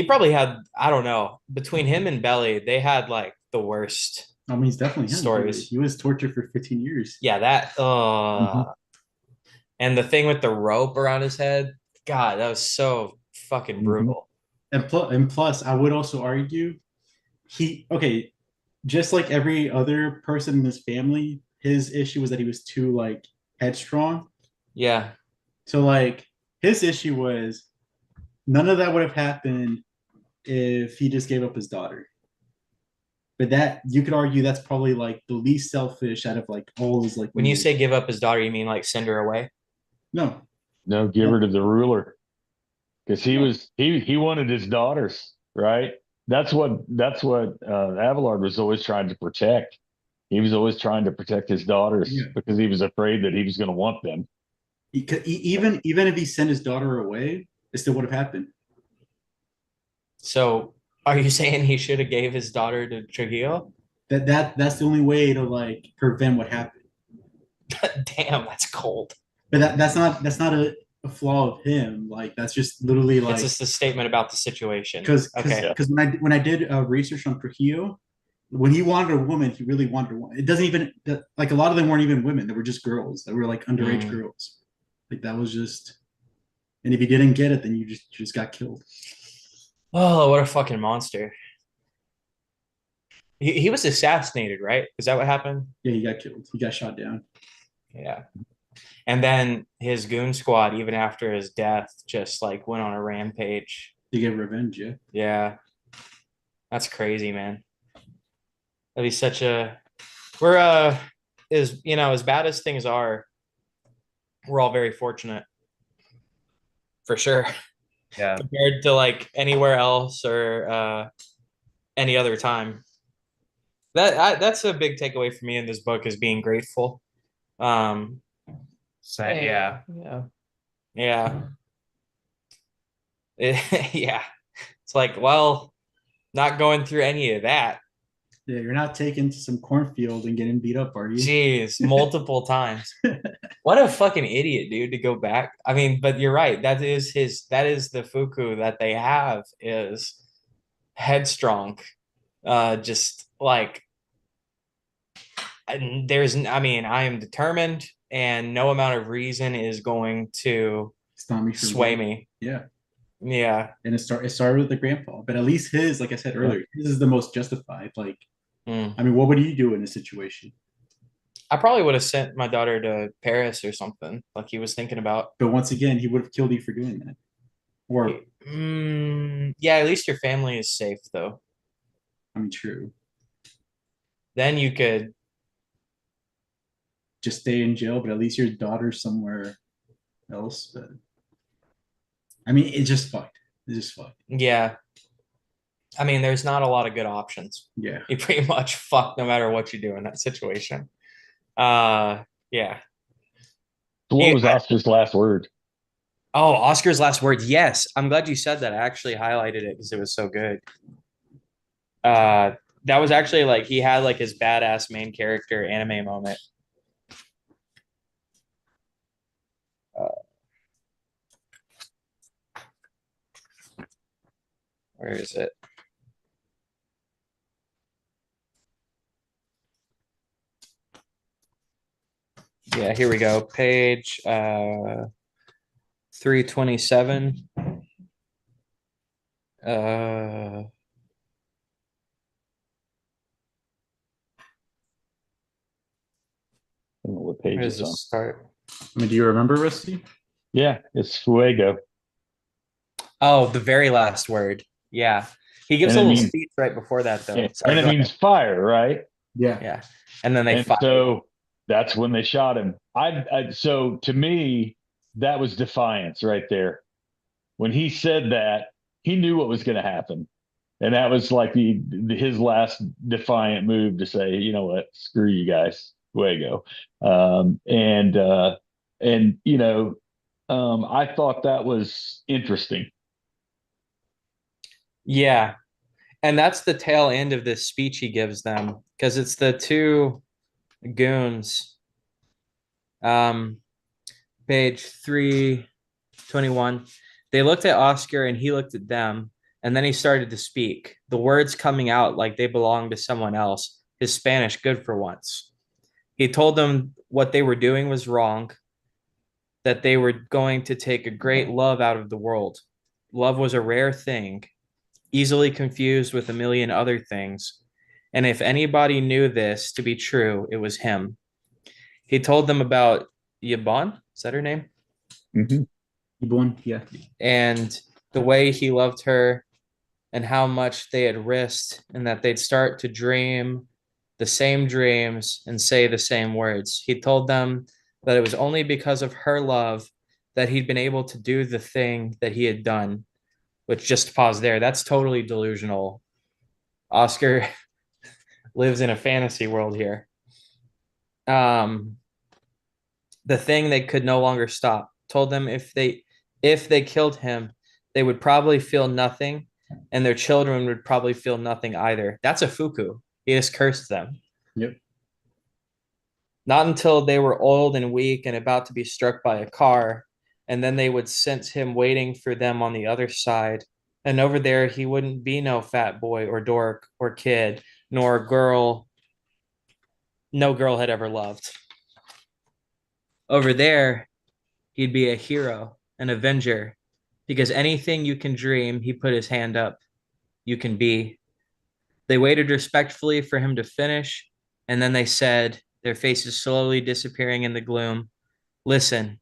probably had, I don't know, between him and Belly, they had like the worst. I mean, he's definitely him. Stories. He was tortured for 15 years. Yeah, that and the thing with the rope around his head, God, that was so fucking brutal. And plus, I would also argue just like every other person in his family, his issue was that he was too like headstrong. Yeah. So like his issue was none of that would have happened if he just gave up his daughter. But that you could argue that's probably like the least selfish out of like all his like. When you say give up his daughter, you mean like send her away? No, give her to the ruler, because he wanted his daughters, right? That's what Abelard was always trying to protect. He was always trying to protect his daughters because he was afraid that he was going to want them. Even if he sent his daughter away, it still would have happened. So are you saying he should have gave his daughter to Trujillo? That's the only way to like prevent what happened. Damn, that's cold. But that's not a flaw of him. Like that's just literally like it's just a statement about the situation. Because okay. when I did research on Trujillo, when he wanted a woman, he really wanted a woman. It doesn't even like a lot of them weren't even women; they were just girls. They were like underage girls. Like that was just. And if you didn't get it, then you just got killed. Oh, what a fucking monster! He was assassinated, right? Is that what happened? Yeah, he got killed. He got shot down. Yeah. And then his goon squad, even after his death, just like went on a rampage. To get revenge, yeah. Yeah. That's crazy, man. That'd be such a we're as bad as things are, we're all very fortunate. For sure. Yeah. Compared to like anywhere else or any other time. That's a big takeaway for me in this book is being grateful. So, yeah. Yeah. Yeah. It's like, well, not going through any of that. Yeah, you're not taken to some cornfield and getting beat up, are you? Jeez, multiple times. What a fucking idiot, dude, to go back. I mean, but you're right. That is the Fuku that they have is headstrong. Just like I am determined and no amount of reason is going to sway me. Yeah. Yeah. And it started with the grandpa, but at least his, like I said earlier, his is the most justified. Like, I mean, what would you do in a situation? I probably would have sent my daughter to Paris or something, like he was thinking about. But once again, he would have killed you for doing that. Or, yeah, at least your family is safe, though. I mean, true. Then you could just stay in jail, but at least your daughter's somewhere else. But I mean, it's just fucked. It's just fucked. Yeah. I mean, there's not a lot of good options. Yeah. You pretty much fucked no matter what you do in that situation. Yeah. So what Yeah. was Oscar's last word? Oh, Oscar's last word. Yes. I'm glad you said that. I actually highlighted it because it was so good. That was actually like he had like his badass main character anime moment. Where is it? Yeah, here we go. Page 327. I don't know what page Where does it's on. this start? I mean, do you remember, Rusty? Yeah, it's Fuego. Oh, the very last word. Yeah. He gives And a it little means speech right before that, though. and Sorry, it go ahead. means fire, right? Yeah. Yeah. And then they And fight. so that's when they shot him. So to me, that was defiance right there. When he said that, he knew what was going to happen. And that was like his last defiant move to say, you know what, screw you guys, Fuego. And I thought that was interesting. Yeah. And that's the tail end of this speech he gives them because it's the two goons. Page 321. They looked at Oscar and he looked at them, and then he started to speak. The words coming out like they belonged to someone else. His Spanish good for once. He told them what they were doing was wrong, that they were going to take a great love out of the world. Love was a rare thing, easily confused with a million other things. And if anybody knew this to be true, it was him. He told them about Yabon, is that her name? Mm-hmm. Ibon, yeah. And the way he loved her and how much they had risked, and that they'd start to dream the same dreams and say the same words. He told them that it was only because of her love that he'd been able to do the thing that he had done. Which, just pause there, that's totally delusional. Oscar lives in a fantasy world here. The thing they could no longer stop told them if they killed him, they would probably feel nothing, and their children would probably feel nothing either. That's a fuku. He just cursed them. Yep. Not until they were old and weak and about to be struck by a car, and then they would sense him waiting for them on the other side. And over there, he wouldn't be no fat boy or dork or kid, nor girl no girl had ever loved. Over there, he'd be a hero, an avenger, because anything you can dream, he put his hand up, you can be. They waited respectfully for him to finish, and then they said, their faces slowly disappearing in the gloom, listen,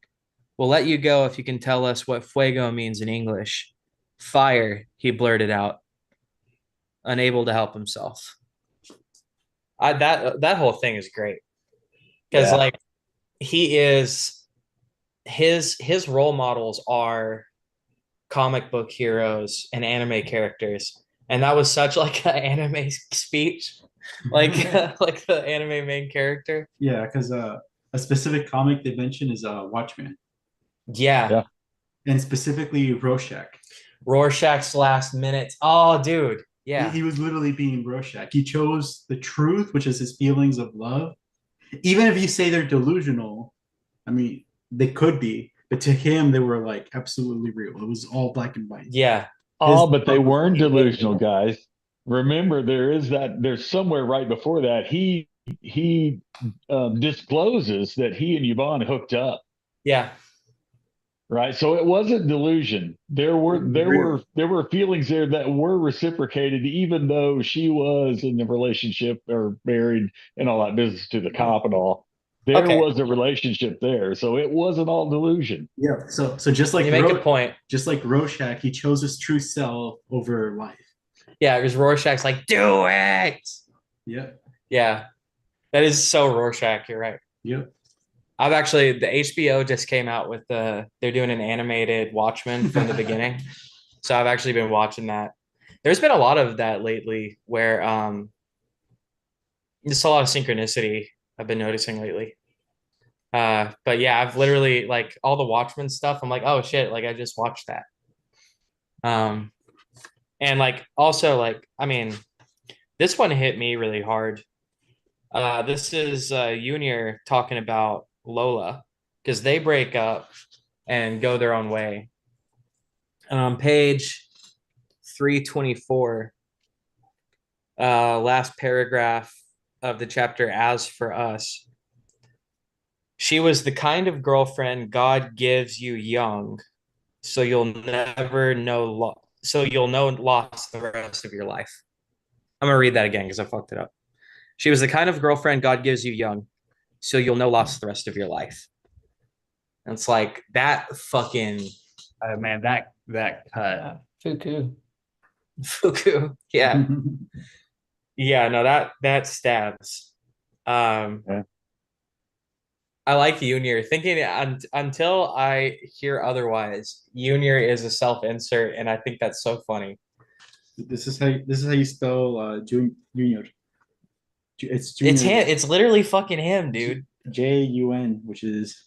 we'll let you go if you can tell us what fuego means in English. Fire, he blurted out, unable to help himself. That whole thing is great because like he is his role models are comic book heroes and anime characters, and that was such like an anime speech, like like the anime main character. Yeah, because a specific comic they mention is Watchmen, Yeah. and specifically Rorschach. Rorschach's last minutes. Oh, dude. Yeah. He was literally being Rorschach. He chose the truth, which is his feelings of love. Even if you say they're delusional, I mean, they could be, but to him, they were like absolutely real. It was all black and white. Yeah. Oh, but they weren't delusional, guys. Remember, there's somewhere right before that he discloses that he and Yvonne hooked up. Yeah. Right. So it wasn't delusion. There were feelings there that were reciprocated, even though she was in the relationship or married and all that business to the cop and all. There was a relationship there. So it wasn't all delusion. Yeah. So just like you make a point. Just like Rorschach, he chose his true self over life. Yeah, because Rorschach's like, do it. Yeah. Yeah. That is so Rorschach, you're right. Yep. I've actually the HBO just came out with they're doing an animated Watchmen from the beginning. So I've actually been watching that. There's been a lot of that lately where just a lot of synchronicity I've been noticing lately. But yeah, I've literally like all the Watchmen stuff. I'm like, oh shit, like I just watched that. And like also like, I mean, this one hit me really hard. This is Junior talking about Lola because they break up and go their own way. Page 324, last paragraph of the chapter, as for us. She was the kind of girlfriend God gives you young, so you'll never know so you'll know loss the rest of your life. I'm gonna read that again because I fucked it up. She was the kind of girlfriend God gives you young, so you'll know loss the rest of your life. And it's like that fucking Oh man, that cut. Fuku. Fuku. Yeah. Yeah, no, that stabs. Yeah. I like Junior. Thinking until I hear otherwise, Junior is a self-insert, and I think that's so funny. This is how you spell Junior. It's Junior. It's him. It's literally fucking him, dude. Jun, which is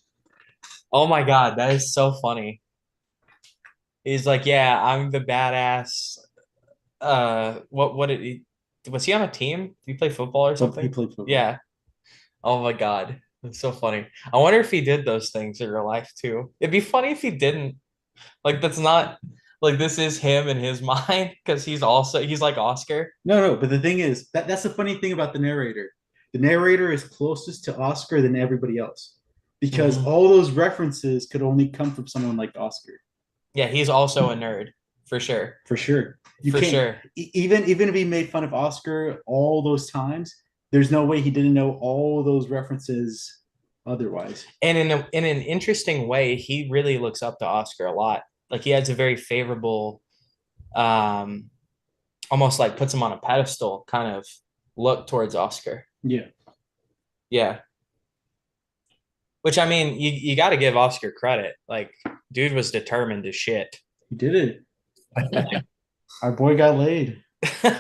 Oh my god, that is so funny. He's like, yeah, I'm the badass. What did he? Was he on a team? Did he play football or something? he played football. Yeah. Oh my god, that's so funny. I wonder if he did those things in real life too. It'd be funny if he didn't. Like that's not like this is him in his mind because he's like Oscar. No, but the thing is that's the funny thing about the narrator. The narrator is closest to Oscar than everybody else because Mhm. all those references could only come from someone like Oscar. Yeah, he's also a nerd for sure. For sure. You For can't sure. even if he made fun of Oscar all those times, there's no way he didn't know all those references otherwise. And in an interesting way, he really looks up to Oscar a lot. Like he has a very favorable, almost like puts him on a pedestal kind of look towards Oscar. Yeah. Yeah. Which I mean, you got to give Oscar credit. Like, dude was determined as shit. He did it. Our boy got laid. It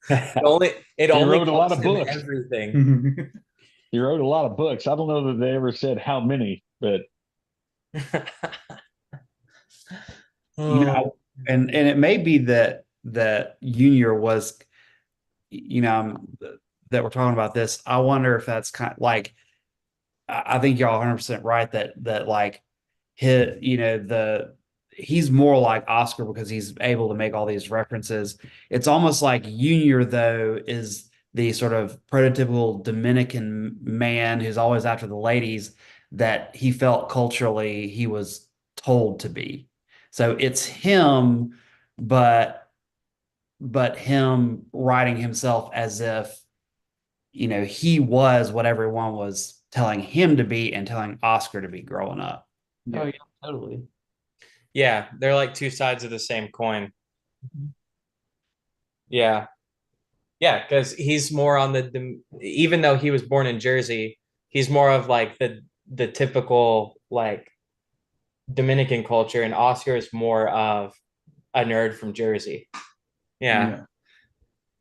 He only wrote a lot cost of him books. everything. He wrote a lot of books. I don't know that they ever said how many, but You know, and it may be that Junior was, you know, that we're talking about this. I wonder if that's kind of like, I think y'all 100% right that like hit, you know, he's more like Oscar because he's able to make all these references. It's almost like Junior though is the sort of prototypical Dominican man who's always after the ladies that he felt culturally he was told to be. So it's him, but him writing himself as if, you know, he was what everyone was telling him to be and telling Oscar to be growing up. Oh yeah, totally. Yeah, they're like two sides of the same coin. Yeah. Yeah, because he's more on even though he was born in Jersey, he's more of like the typical like Dominican culture, and Oscar is more of a nerd from Jersey. Yeah.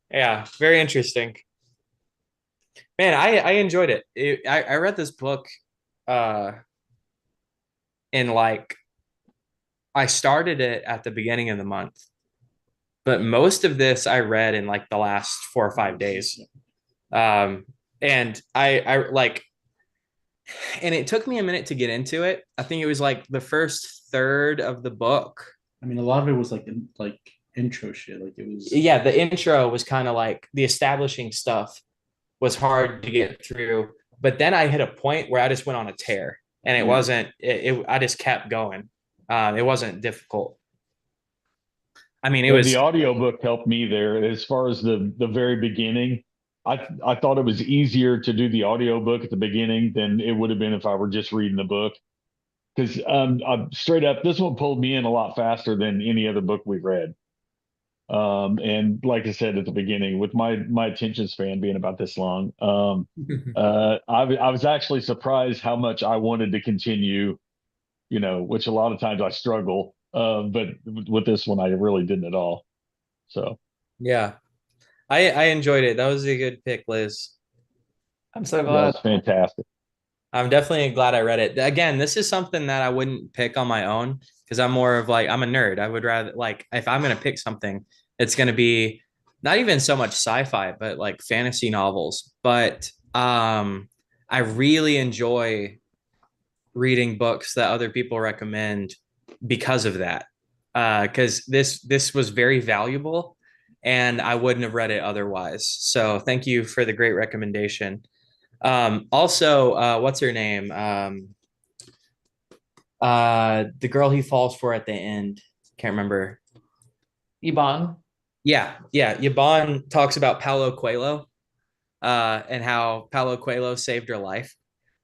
Yeah, very interesting. Man, I enjoyed it. I read this book uh in like I started it at the beginning of the month, but most of this I read in like the last 4 or 5 days. And I like, and it took me a minute to get into it. I think it was like the first third of the book. I mean, a lot of it was like intro shit. Like it was. Yeah, the intro was kind of like the establishing stuff was hard to get through, but then I hit a point where I just went on a tear, and it wasn't. I just kept going. It wasn't difficult. I mean, it was the audiobook helped me there as far as the very beginning. I thought it was easier to do the audiobook at the beginning than it would have been if I were just reading the book. Because straight up, this one pulled me in a lot faster than any other book we've read. And like I said at the beginning, with my attention span being about this long, I was actually surprised how much I wanted to continue, you know, which a lot of times I struggle. But with this one, I really didn't at all. So yeah. I enjoyed it. That was a good pick, Liz. I'm so That glad. was fantastic. I'm definitely glad I read it. Again, this is something that I wouldn't pick on my own because I'm more of like I'm a nerd. I would rather like if I'm gonna pick something, it's gonna be not even so much sci-fi, but like fantasy novels. But I really enjoy reading books that other people recommend because of that. Because this was very valuable and I wouldn't have read it otherwise. So thank you for the great recommendation. Also, what's her name? The girl he falls for at the end. Can't remember. Iban. Yeah, Yvonne talks about Paulo Coelho, and how Paulo Coelho saved her life.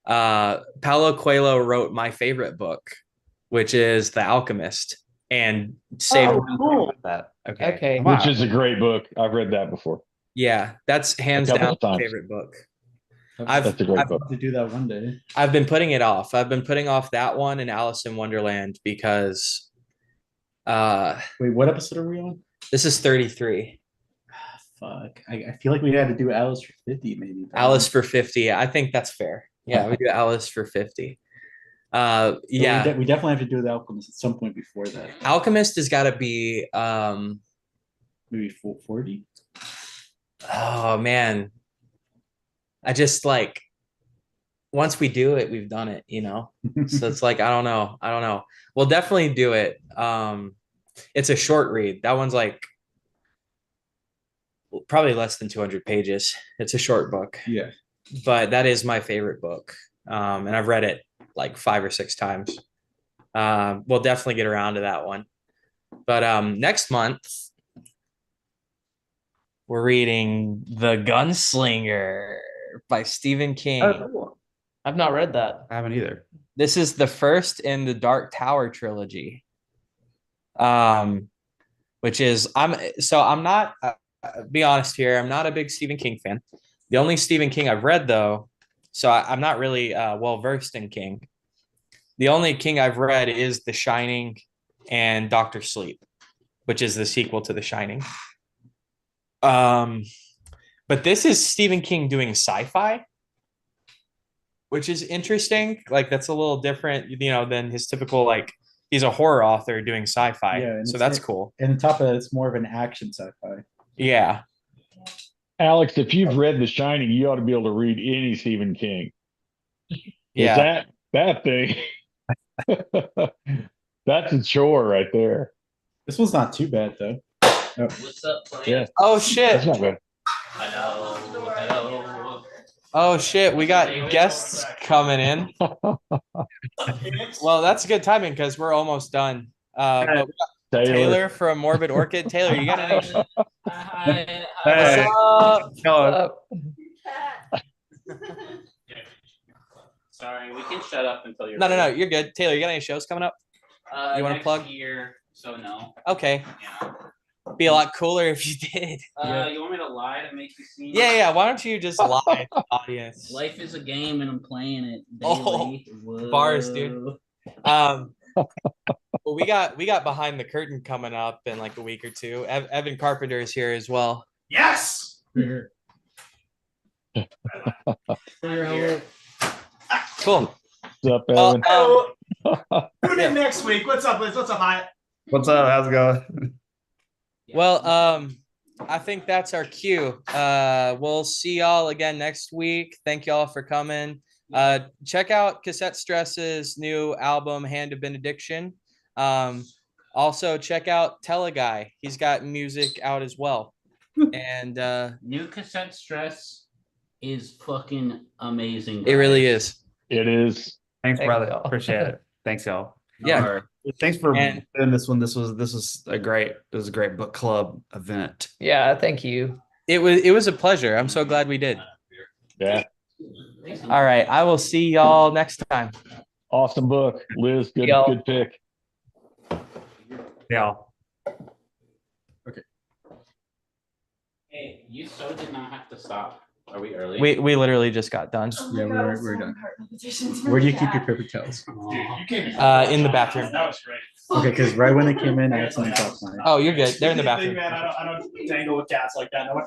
Paulo Coelho wrote my favorite book, which is The Alchemist, and saved. Oh, cool. That okay. Okay. Which is a great book. I've read that before. Yeah, that's hands A couple down of my times. favorite book. That's a great I've- book. To do that one day. I've been putting it off. I've been putting off that one and Alice in Wonderland because Wait, what episode are we on? this is 33. Fuck. I feel like we had to do Alice for 50, maybe. Alice for 50. I think that's fair. Yeah, we do Alice for 50. But Yeah. we definitely have to do the Alchemist at some point before that. Alchemist has got to be Maybe 40. oh man. I just like once we do it, we've done it, you know. So it's like I don't know. We'll definitely do it. It's a short read. That one's like probably less than 200 pages. It's a short book. Yeah. But that is my favorite book. And I've read it like 5 or 6 times. We'll definitely get around to that one. But next month, we're reading The Gunslinger by Stephen King. Oh, cool. I've not read that. I haven't either. This is the first in the Dark Tower trilogy. Which is I'm not be honest here, I'm not a big Stephen King fan. The only Stephen King I've read though, so I'm not really well versed in King. The only King I've read is The Shining and Doctor Sleep, which is the sequel to The Shining. But this is Stephen King doing sci-fi, which is interesting. Like that's a little different, you know, than his typical like he's a horror author doing sci-fi. Yeah, and so it's- that's cool. And on top of that, it's more of an action sci-fi. Yeah. Alex, if you've read The Shining, you ought to be able to read any Stephen King. Yeah. That thing. That's a chore right there. This one's not too bad though. Oh, What's up, plan? Yeah, Oh that's shit. not bad. Hello. Oh shit. We got guests coming in. Well, that's good timing because we're almost done. But we got Taylor from Morbid Orchid. Taylor, you got any? Hi. Hey. What's up? Hello. Sorry, we can shut up until you're. No. You're good. Taylor, you got any shows coming up? You wanna next plug? Year, so no. Okay. Yeah. Be a lot cooler if you did. You want me to lie to make you seem? Yeah. Why don't you just lie to the audience? Life is a game, and I'm playing it Oh, daily. Whoa. bars, dude. Well, we got behind the curtain coming up in like a week or two. Evan Carpenter is here as well. yes. Cool. What's up, Well, Evan? Tune in next week. What's up, Liz? What's up, Hiatt? What's up? How's it going? I think that's our cue. We'll see y'all again next week. Thank y'all for coming. Check out Cassette Stress's new album, Hand of Benediction. Also check out Teleguy. He's got music out as well. And New Cassette Stress is fucking amazing. it really is. It is. Thanks, Thanks, brother. y'all. Appreciate it. Thanks, y'all. Yeah. Thanks for And- doing this one. This was a great book club event. Yeah, thank you. It was a pleasure. I'm so glad we did. Yeah. All right. I will see y'all next time. Awesome book. Liz, good Y'all. good pick. Yeah. Hey, you so did not have to stop. Are we early? We literally just got done. Yeah, we're done. Where do you keep your paper towels? In the bathroom. That was great. Okay, because right when they came in, I had something to talk about. Oh, you're good. They're in the Good thing, bathroom. man. I don't dangle with cats like that. No one